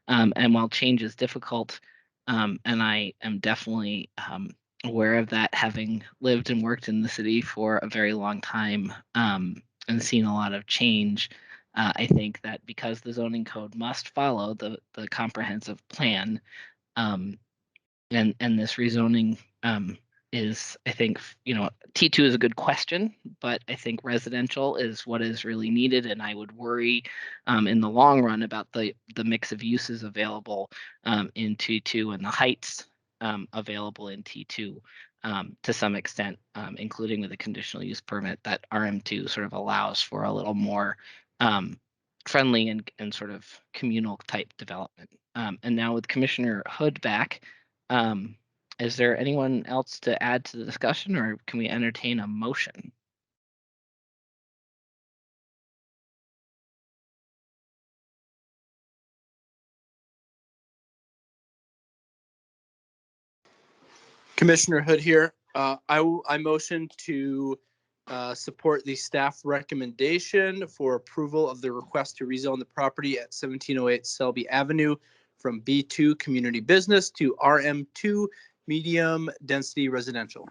And while change is difficult, and I am definitely aware of that, having lived and worked in the city for a very long time and seen a lot of change, I think that because the zoning code must follow the comprehensive plan, and this rezoning is, I think, T2 is a good question, but I think residential is what is really needed. And I would worry in the long run about the mix of uses available in T2 and the heights available in T2 to some extent, including with a conditional use permit that RM2 sort of allows for a little more friendly and sort of communal type development. And now with Commissioner Hood back, is there anyone else to add to the discussion, or can we entertain a motion? Commissioner Hood here. I motion to support the staff recommendation for approval of the request to rezone the property at 1708 Selby Avenue from B2 community business to RM2 medium density residential.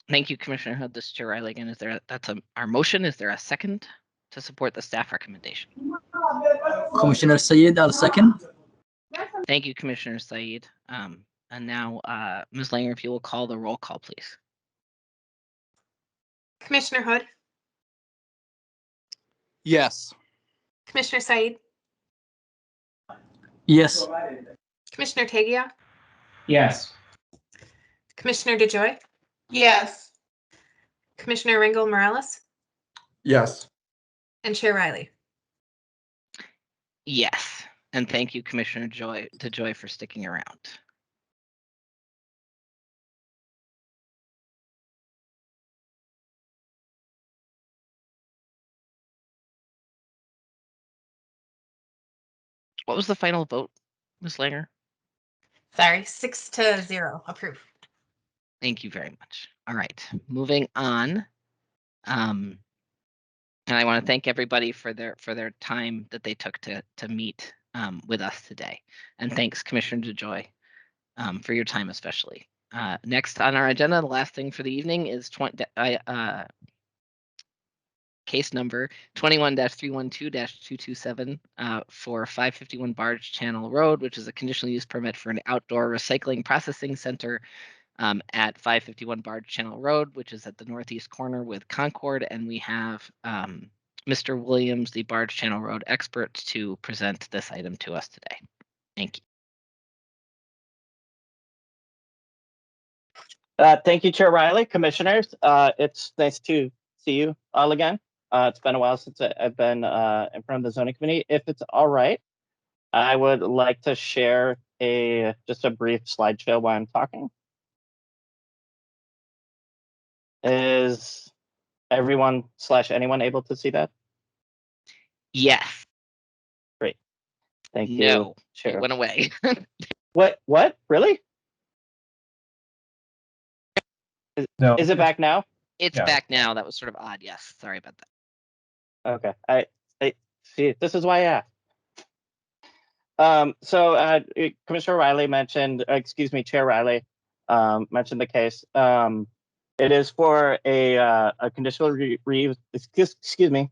Thank you, Commissioner Hood. This is Chair Riley again. That's our motion. Is there a second to support the staff recommendation? Commissioner Sayed, I'll second. Thank you, Commissioner Said. And now, Ms. Langer, if you will call the roll call, please. Commissioner Hood, Yes. Commissioner Said, Yes. Commissioner Tegia, Yes. Commissioner DeJoy, Yes. Commissioner Ringel Morales, Yes. and Chair Riley. Yes. And thank you, Commissioner DeJoy, for sticking around. What was the final vote, Ms. Langer? Sorry, 6-0, approve. Thank you very much. All right, moving on. And I want to thank everybody for their time that they took to meet with us today. And thanks, Commissioner DeJoy, for your time especially. Next on our agenda, the last thing for the evening is case number 21-312-227 for 551 Barge Channel Road, which is a conditional use permit for an outdoor recycling processing center at 551 Barge Channel Road, which is at the northeast corner with Concord. And we have Mr. Williams, the Barge Channel Road expert, to present this item to us today. Thank you. Thank you, Chair Riley, commissioners. It's nice to see you all again. It's been a while since I've been in front of the zoning committee. If it's all right, I would like to share just a brief slideshow while I'm talking. Is everyone / anyone able to see that? Yes. Great. Thank you, No, Chair. it went away. What? Really? No. Is it back now? It's Yeah. back now. That was sort of odd. Yes. Sorry about that. Okay. I see. This is why I asked. So Commissioner Riley mentioned, excuse me, Chair Riley mentioned the case. It is for a conditional excuse me,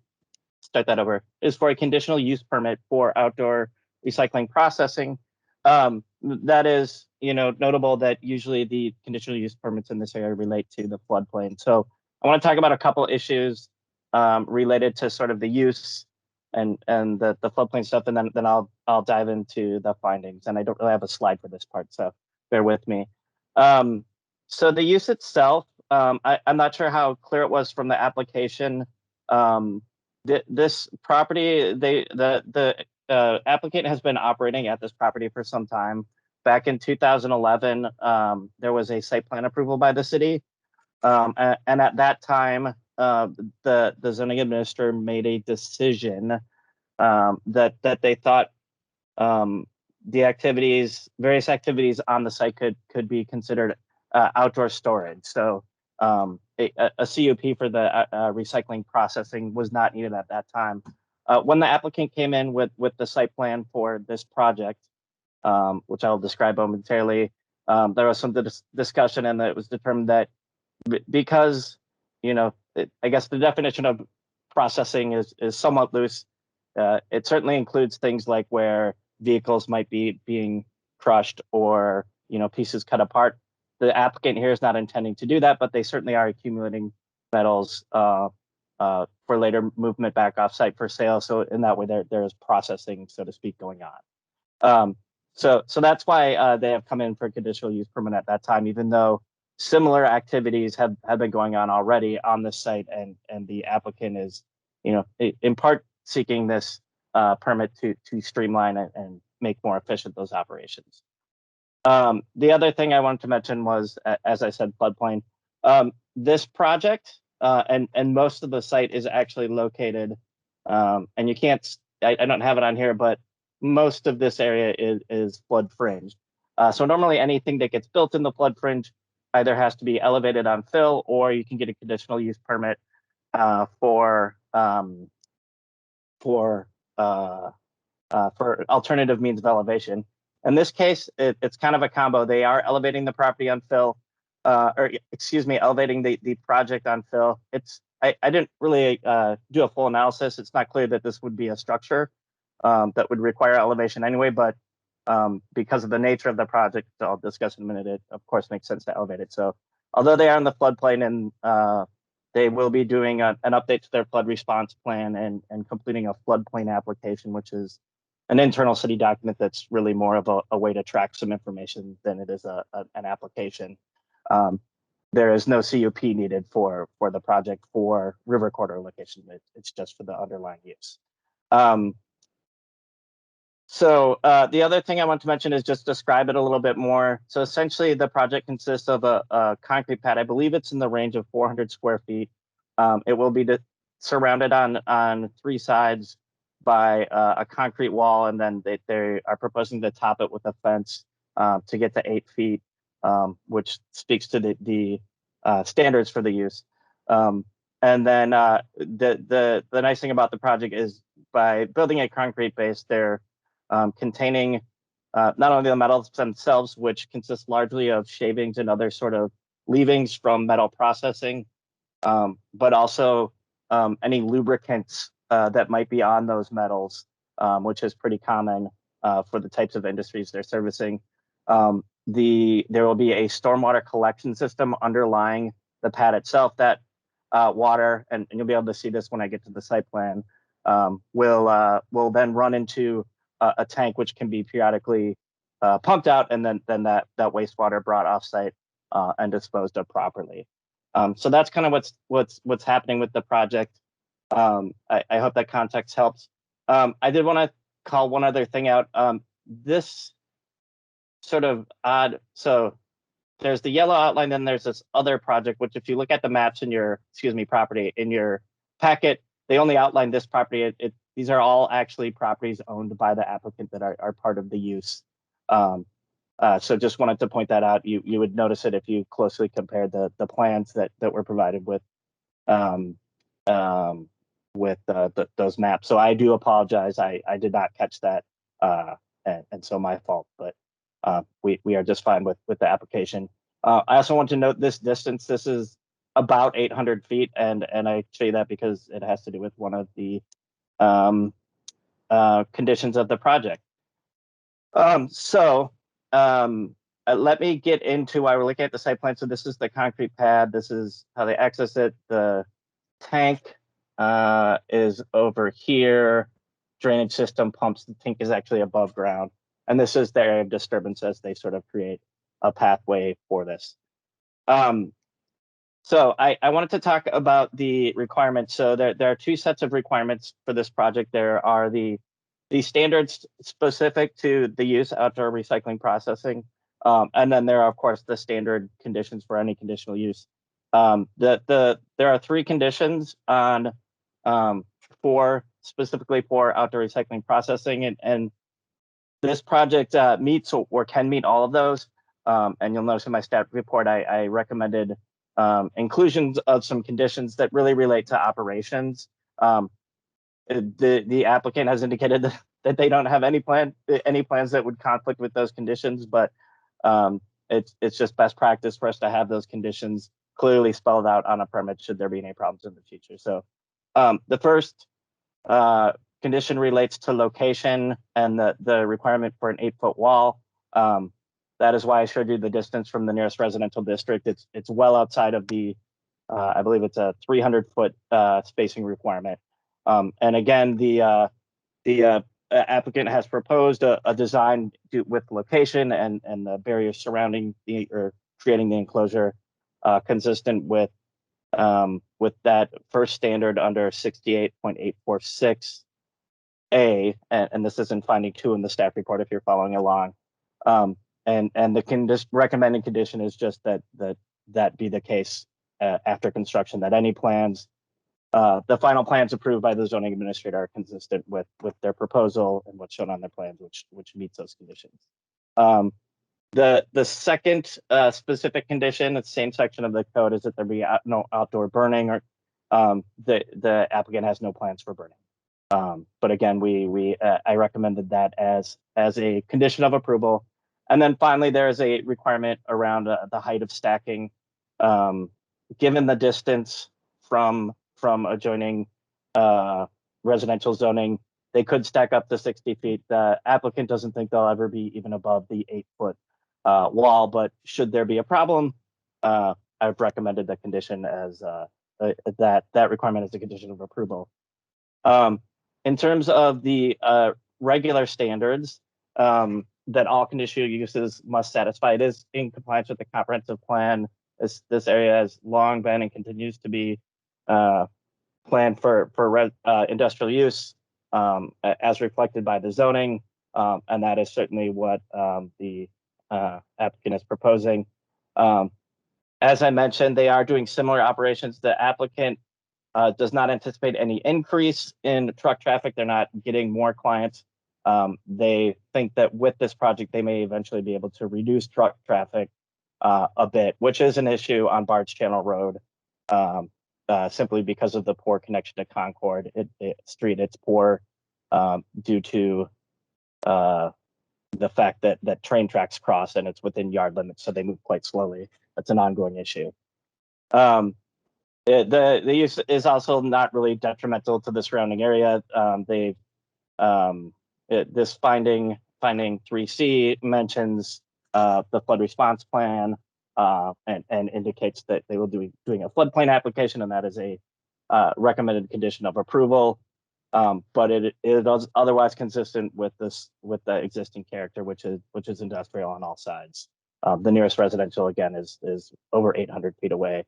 start that over. It is for a conditional use permit for outdoor recycling processing. That is, notable that usually the conditional use permits in this area relate to the floodplain. So I want to talk about a couple issues related to sort of the use and the floodplain stuff, and then I'll dive into the findings. And I don't really have a slide for this part, so bear with me. So the use itself, I'm not sure how clear it was from the application. This property, the applicant has been operating at this property for some time. Back in 2011, there was a site plan approval by the city, and at that time, the zoning administrator made a decision that they thought the various activities on the site could be considered outdoor storage. So a CUP for the recycling processing was not needed at that time. When the applicant came in with the site plan for this project, which I'll describe momentarily, there was some discussion, and it was determined that because, I guess the definition of processing is somewhat loose. It certainly includes things like where vehicles might be being crushed or, pieces cut apart. The applicant here is not intending to do that, but they certainly are accumulating metals for later movement back off site for sale. So in that way, there's processing, so to speak, going on. So that's why they have come in for conditional use permit at that time, even though similar activities have been going on already on the site, and the applicant is, in part seeking this permit to streamline it and make more efficient those operations. The other thing I wanted to mention was, as I said, floodplain. This project and most of the site is actually located, and you can't, I don't have it on here, but most of this area is flood fringed. So normally anything that gets built in the flood fringe either has to be elevated on fill, or you can get a conditional use permit for alternative means of elevation. In this case, it's kind of a combo. They are elevating the property on fill, elevating the project on fill. I didn't really do a full analysis. It's not clear that this would be a structure that would require elevation anyway, but because of the nature of the project, I'll discuss in a minute, it of course makes sense to elevate it. So although they are in the floodplain, and they will be doing an update to their flood response plan and completing a floodplain application, which is an internal city document that's really more of a way to track some information than it is an application. There is no CUP needed for the project for river corridor location. It's just for the underlying use. So the other thing I want to mention is just describe it a little bit more. So essentially the project consists of a concrete pad. I believe it's in the range of 400 square feet. It will be surrounded on three sides by a concrete wall, and then they are proposing to top it with a fence to get to 8 feet, which speaks to the standards for the use. And then the nice thing about the project is by building a concrete base, they're containing not only the metals themselves, which consist largely of shavings and other sort of leavings from metal processing, but also any lubricants that might be on those metals, which is pretty common for the types of industries they're servicing. There will be a stormwater collection system underlying the pad itself. That water, and you'll be able to see this when I get to the site plan, will then run into a tank which can be periodically pumped out, and then that wastewater brought off site. and disposed of properly. So that's kind of what's happening with the project. I hope that context helps. I did want to call one other thing out. This sort of odd, so there's the yellow outline, then there's this other project, which if you look at the maps in your, property in your packet, they only outline this property. These are all actually properties owned by the applicant that are part of the use. So just wanted to point that out. You would notice it if you closely compare the plans that were provided with those maps. So I do apologize. I did not catch that, and so my fault. But we are just fine with the application. I also want to note this distance. This is about 800 feet, and I say that because it has to do with one of the conditions of the project. Let me get into why we're looking at the site plan. So this is the concrete pad. This is how they access it. The tank is over here. Drainage system pumps. The tank is actually above ground. And this is the area of disturbance as they sort of create a pathway for this. So I wanted to talk about the requirements. So there are two sets of requirements for this project. There are the standards specific to the use, outdoor recycling processing. And then there are, of course, the standard conditions for any conditional use. There are three conditions on specifically for outdoor recycling processing, and this project meets or can meet all of those. And you'll notice in my staff report, I recommended inclusions of some conditions that really relate to operations. The applicant has indicated that they don't have any plans that would conflict with those conditions, but it's just best practice for us to have those conditions clearly spelled out on a permit should there be any problems in the future. So the first condition relates to location and the requirement for an 8-foot wall. That is why I showed you the distance from the nearest residential district. It's well outside of the, I believe it's a 300-foot spacing requirement. And again, the applicant has proposed a design with location and the barriers surrounding creating the enclosure consistent with that first standard under 68.846A, and this is in finding 2 in the staff report if you're following along. And the recommended condition is just that be the case after construction, that any plans, the final plans approved by the zoning administrator are consistent with their proposal and what's shown on their plans, which meets those conditions. The second specific condition, it's the same section of the code, is that there be no outdoor burning, or the applicant has no plans for burning. But again, I recommended that as a condition of approval. And then finally, there is a requirement around the height of stacking. Given the distance from adjoining residential zoning, they could stack up to 60 feet. The applicant doesn't think they'll ever be even above the 8-foot wall, but should there be a problem, I've recommended the condition as that requirement as a condition of approval. In terms of the regular standards that all conditional uses must satisfy, it is in compliance with the comprehensive plan. This area has long been and continues to be planned for industrial use as reflected by the zoning, and that is certainly what the applicant is proposing. As I mentioned, they are doing similar operations. The applicant does not anticipate any increase in truck traffic. They're not getting more clients. They think that with this project, they may eventually be able to reduce truck traffic a bit, which is an issue on Barge Channel Road, simply because of the poor connection to Concord Street. It's poor due to the fact that train tracks cross and it's within yard limits, so they move quite slowly. That's an ongoing issue. The use is also not really detrimental to the surrounding area. This finding 3C mentions the flood response plan and indicates that they will be doing a floodplain application, and that is a recommended condition of approval. But it is otherwise consistent with the existing character, which is industrial on all sides. The nearest residential, again, is over 800 feet away.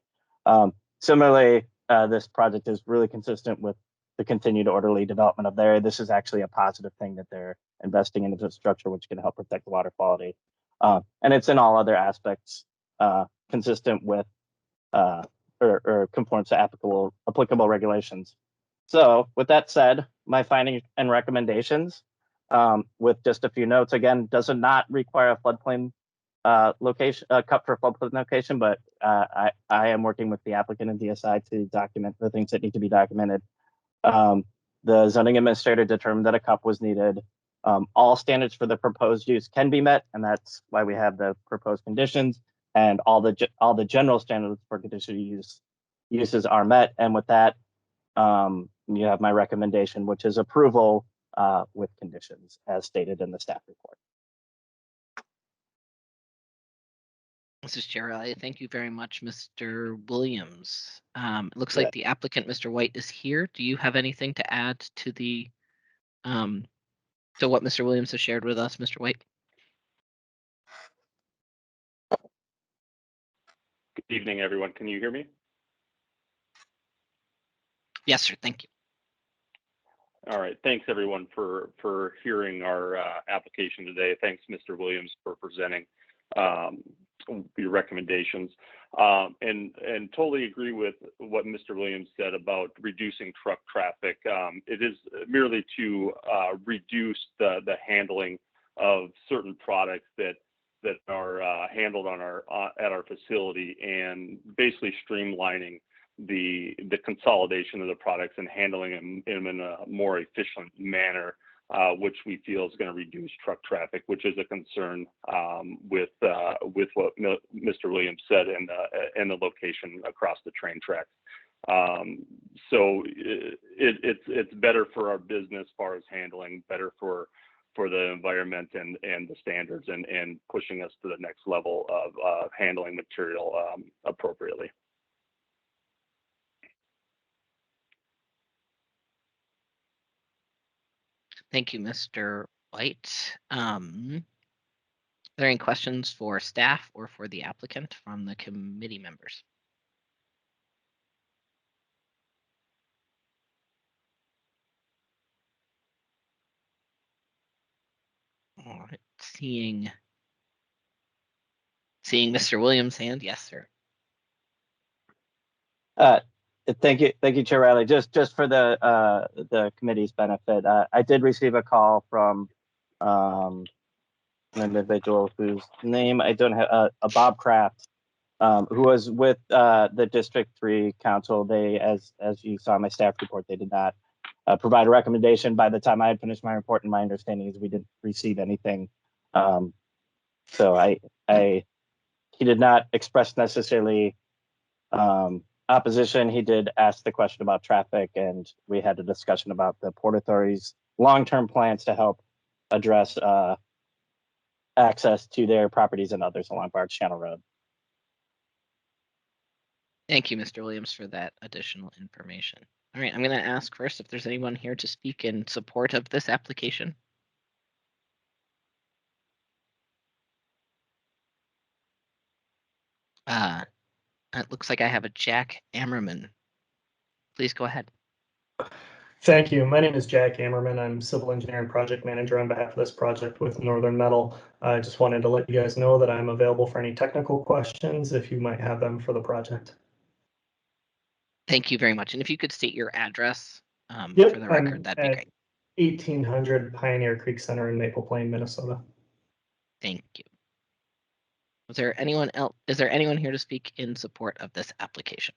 Similarly, this project is really consistent with the continued orderly development of the area. This is actually a positive thing that they're investing in infrastructure, which can help protect the water quality. And it's in all other aspects consistent with or conforms to applicable regulations. So with that said, my findings and recommendations, with just a few notes, again, does not require a floodplain location, cut for floodplain location, but I am working with the applicant and DSI to document the things that need to be documented. The zoning administrator determined that a cup was needed. All standards for the proposed use can be met, and that's why we have the proposed conditions, and all the general standards for conditional uses are met. And with that, you have my recommendation, which is approval with conditions as stated in the staff report. Mrs. Chair, thank you very much, Mr. Williams. It looks like the applicant, Mr. White, is here. Do you have anything to add to the to what Mr. Williams has shared with us, Mr. White? Good evening, everyone. Can you hear me? Yes, sir. Thank you. All right. Thanks, everyone, for hearing our application today. Thanks, Mr. Williams, for presenting your recommendations. And totally agree with what Mr. Williams said about reducing truck traffic. It is merely to reduce the handling of certain products that are handled on at our facility, and basically streamlining the consolidation of the products and handling them in a more efficient manner, which we feel is going to reduce truck traffic, which is a concern with what Mr. Williams said and the location across the train tracks. So it's better for our business as far as handling, better for the environment and the standards, and pushing us to the next level of handling material appropriately. Thank you, Mr. White. Are there any questions for staff or for the applicant from the committee members? All right, seeing Mr. Williams' hand, yes, sir. Thank you, Chair Riley. Just for the committee's benefit, I did receive a call from an individual whose name I don't have, Bob Kraft, who was with the District 3 Council. They, as you saw in my staff report, they did not provide a recommendation. By the time I had finished my report, and my understanding is we didn't receive anything. So he did not express necessarily opposition. He did ask the question about traffic, and we had a discussion about the Port Authority's long-term plans to help address access to their properties and others along Barge Channel Road. Thank you, Mr. Williams, for that additional information. All right, I'm going to ask first if there's anyone here to speak in support of this application. It looks like I have a Jack Ammerman. Please go ahead. Thank you. My name is Jack Ammerman. I'm civil engineer and project manager on behalf of this project with Northern Metal. I just wanted to let you guys know that I'm available for any technical questions if you might have them for the project. Thank you very much. And if you could state your address for the record, that'd be great. 1800 Pioneer Creek Center in Maple Plain, Minnesota. Thank you. Was there anyone else? Is there anyone here to speak in support of this application?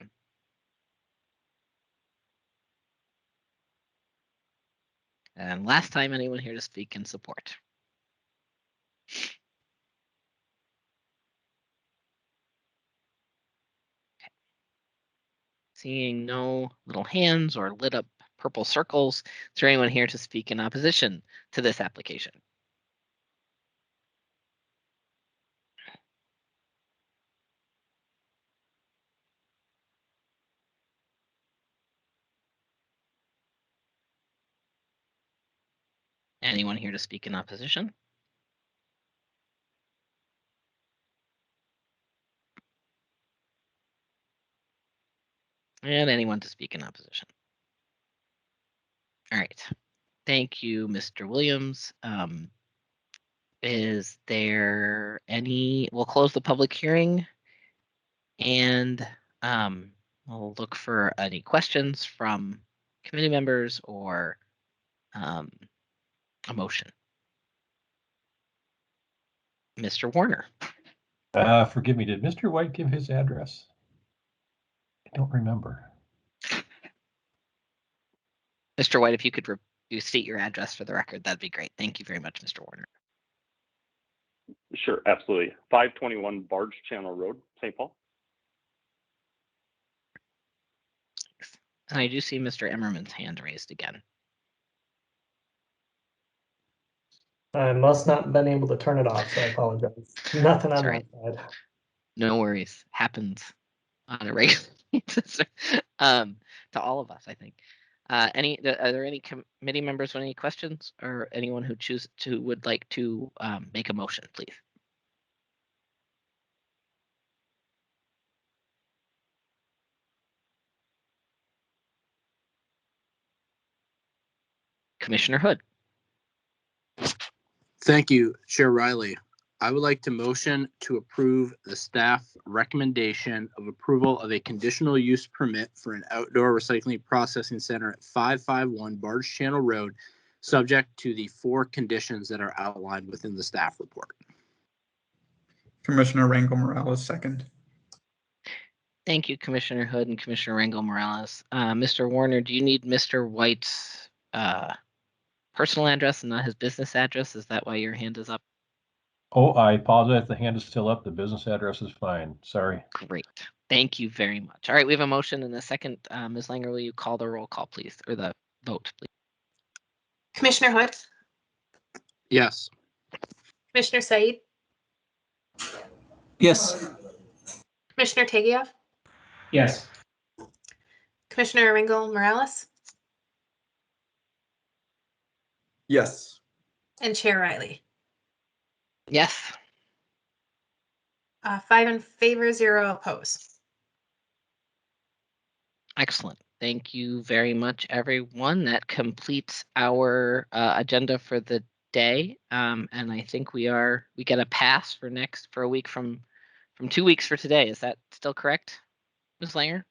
And last time, anyone here to speak in support? Okay. Seeing no little hands or lit up purple circles, is there anyone here to speak in opposition to this application? Anyone here to speak in opposition? And anyone to speak in opposition? All right. Thank you, Mr. Williams. Is there any, we'll close the public hearing and we'll look for any questions from committee members or a motion. Mr. Warner. Forgive me, did Mr. White give his address? I don't remember. Mr. White, if you could state your address for the record, that'd be great. Thank you very much, Mr. Warner. Sure, absolutely. 521 Barge Channel Road, St. Paul. And I do see Mr. Emmerman's hand raised again. I must not have been able to turn it off, so I apologize. Nothing on that side. No worries. Happens on a regular basis to all of us, I think. Are there any committee members with any questions or anyone who would like to make a motion, please? Commissioner Hood. Thank you, Chair Riley. I would like to motion to approve the staff recommendation of approval of a conditional use permit for an outdoor recycling processing center at 551 Barge Channel Road, subject to the 4 conditions that are outlined within the staff report. Commissioner Rangel Morales, second. Thank you, Commissioner Hood and Commissioner Rangel Morales. Mr. Warner, do you need Mr. White's personal address and not his business address? Is that why your hand is up? Oh, I apologize. The hand is still up. The business address is fine. Sorry. Great. Thank you very much. All right, we have a motion and a second. Ms. Langer, will you call the roll call, please, or the vote, please? Commissioner Hood, Yes. Commissioner Said, Yes. Commissioner Tagiev, Yes. Commissioner Rangel Morales, Yes. and Chair Riley. Yes. 5 in favor, 0 opposed. Excellent. Thank you very much, everyone. That completes our agenda for the day. And I think we get a pass for a week from 2 weeks for today. Is that still correct, Ms. Langer?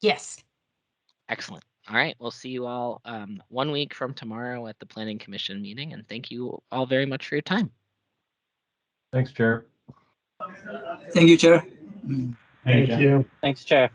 Yes. Excellent. All right. We'll see you all 1 week from tomorrow at the Planning Commission meeting. And thank you all very much for your time. Thanks, Chair. Thank you, Chair. Thank you. Thanks, Chair.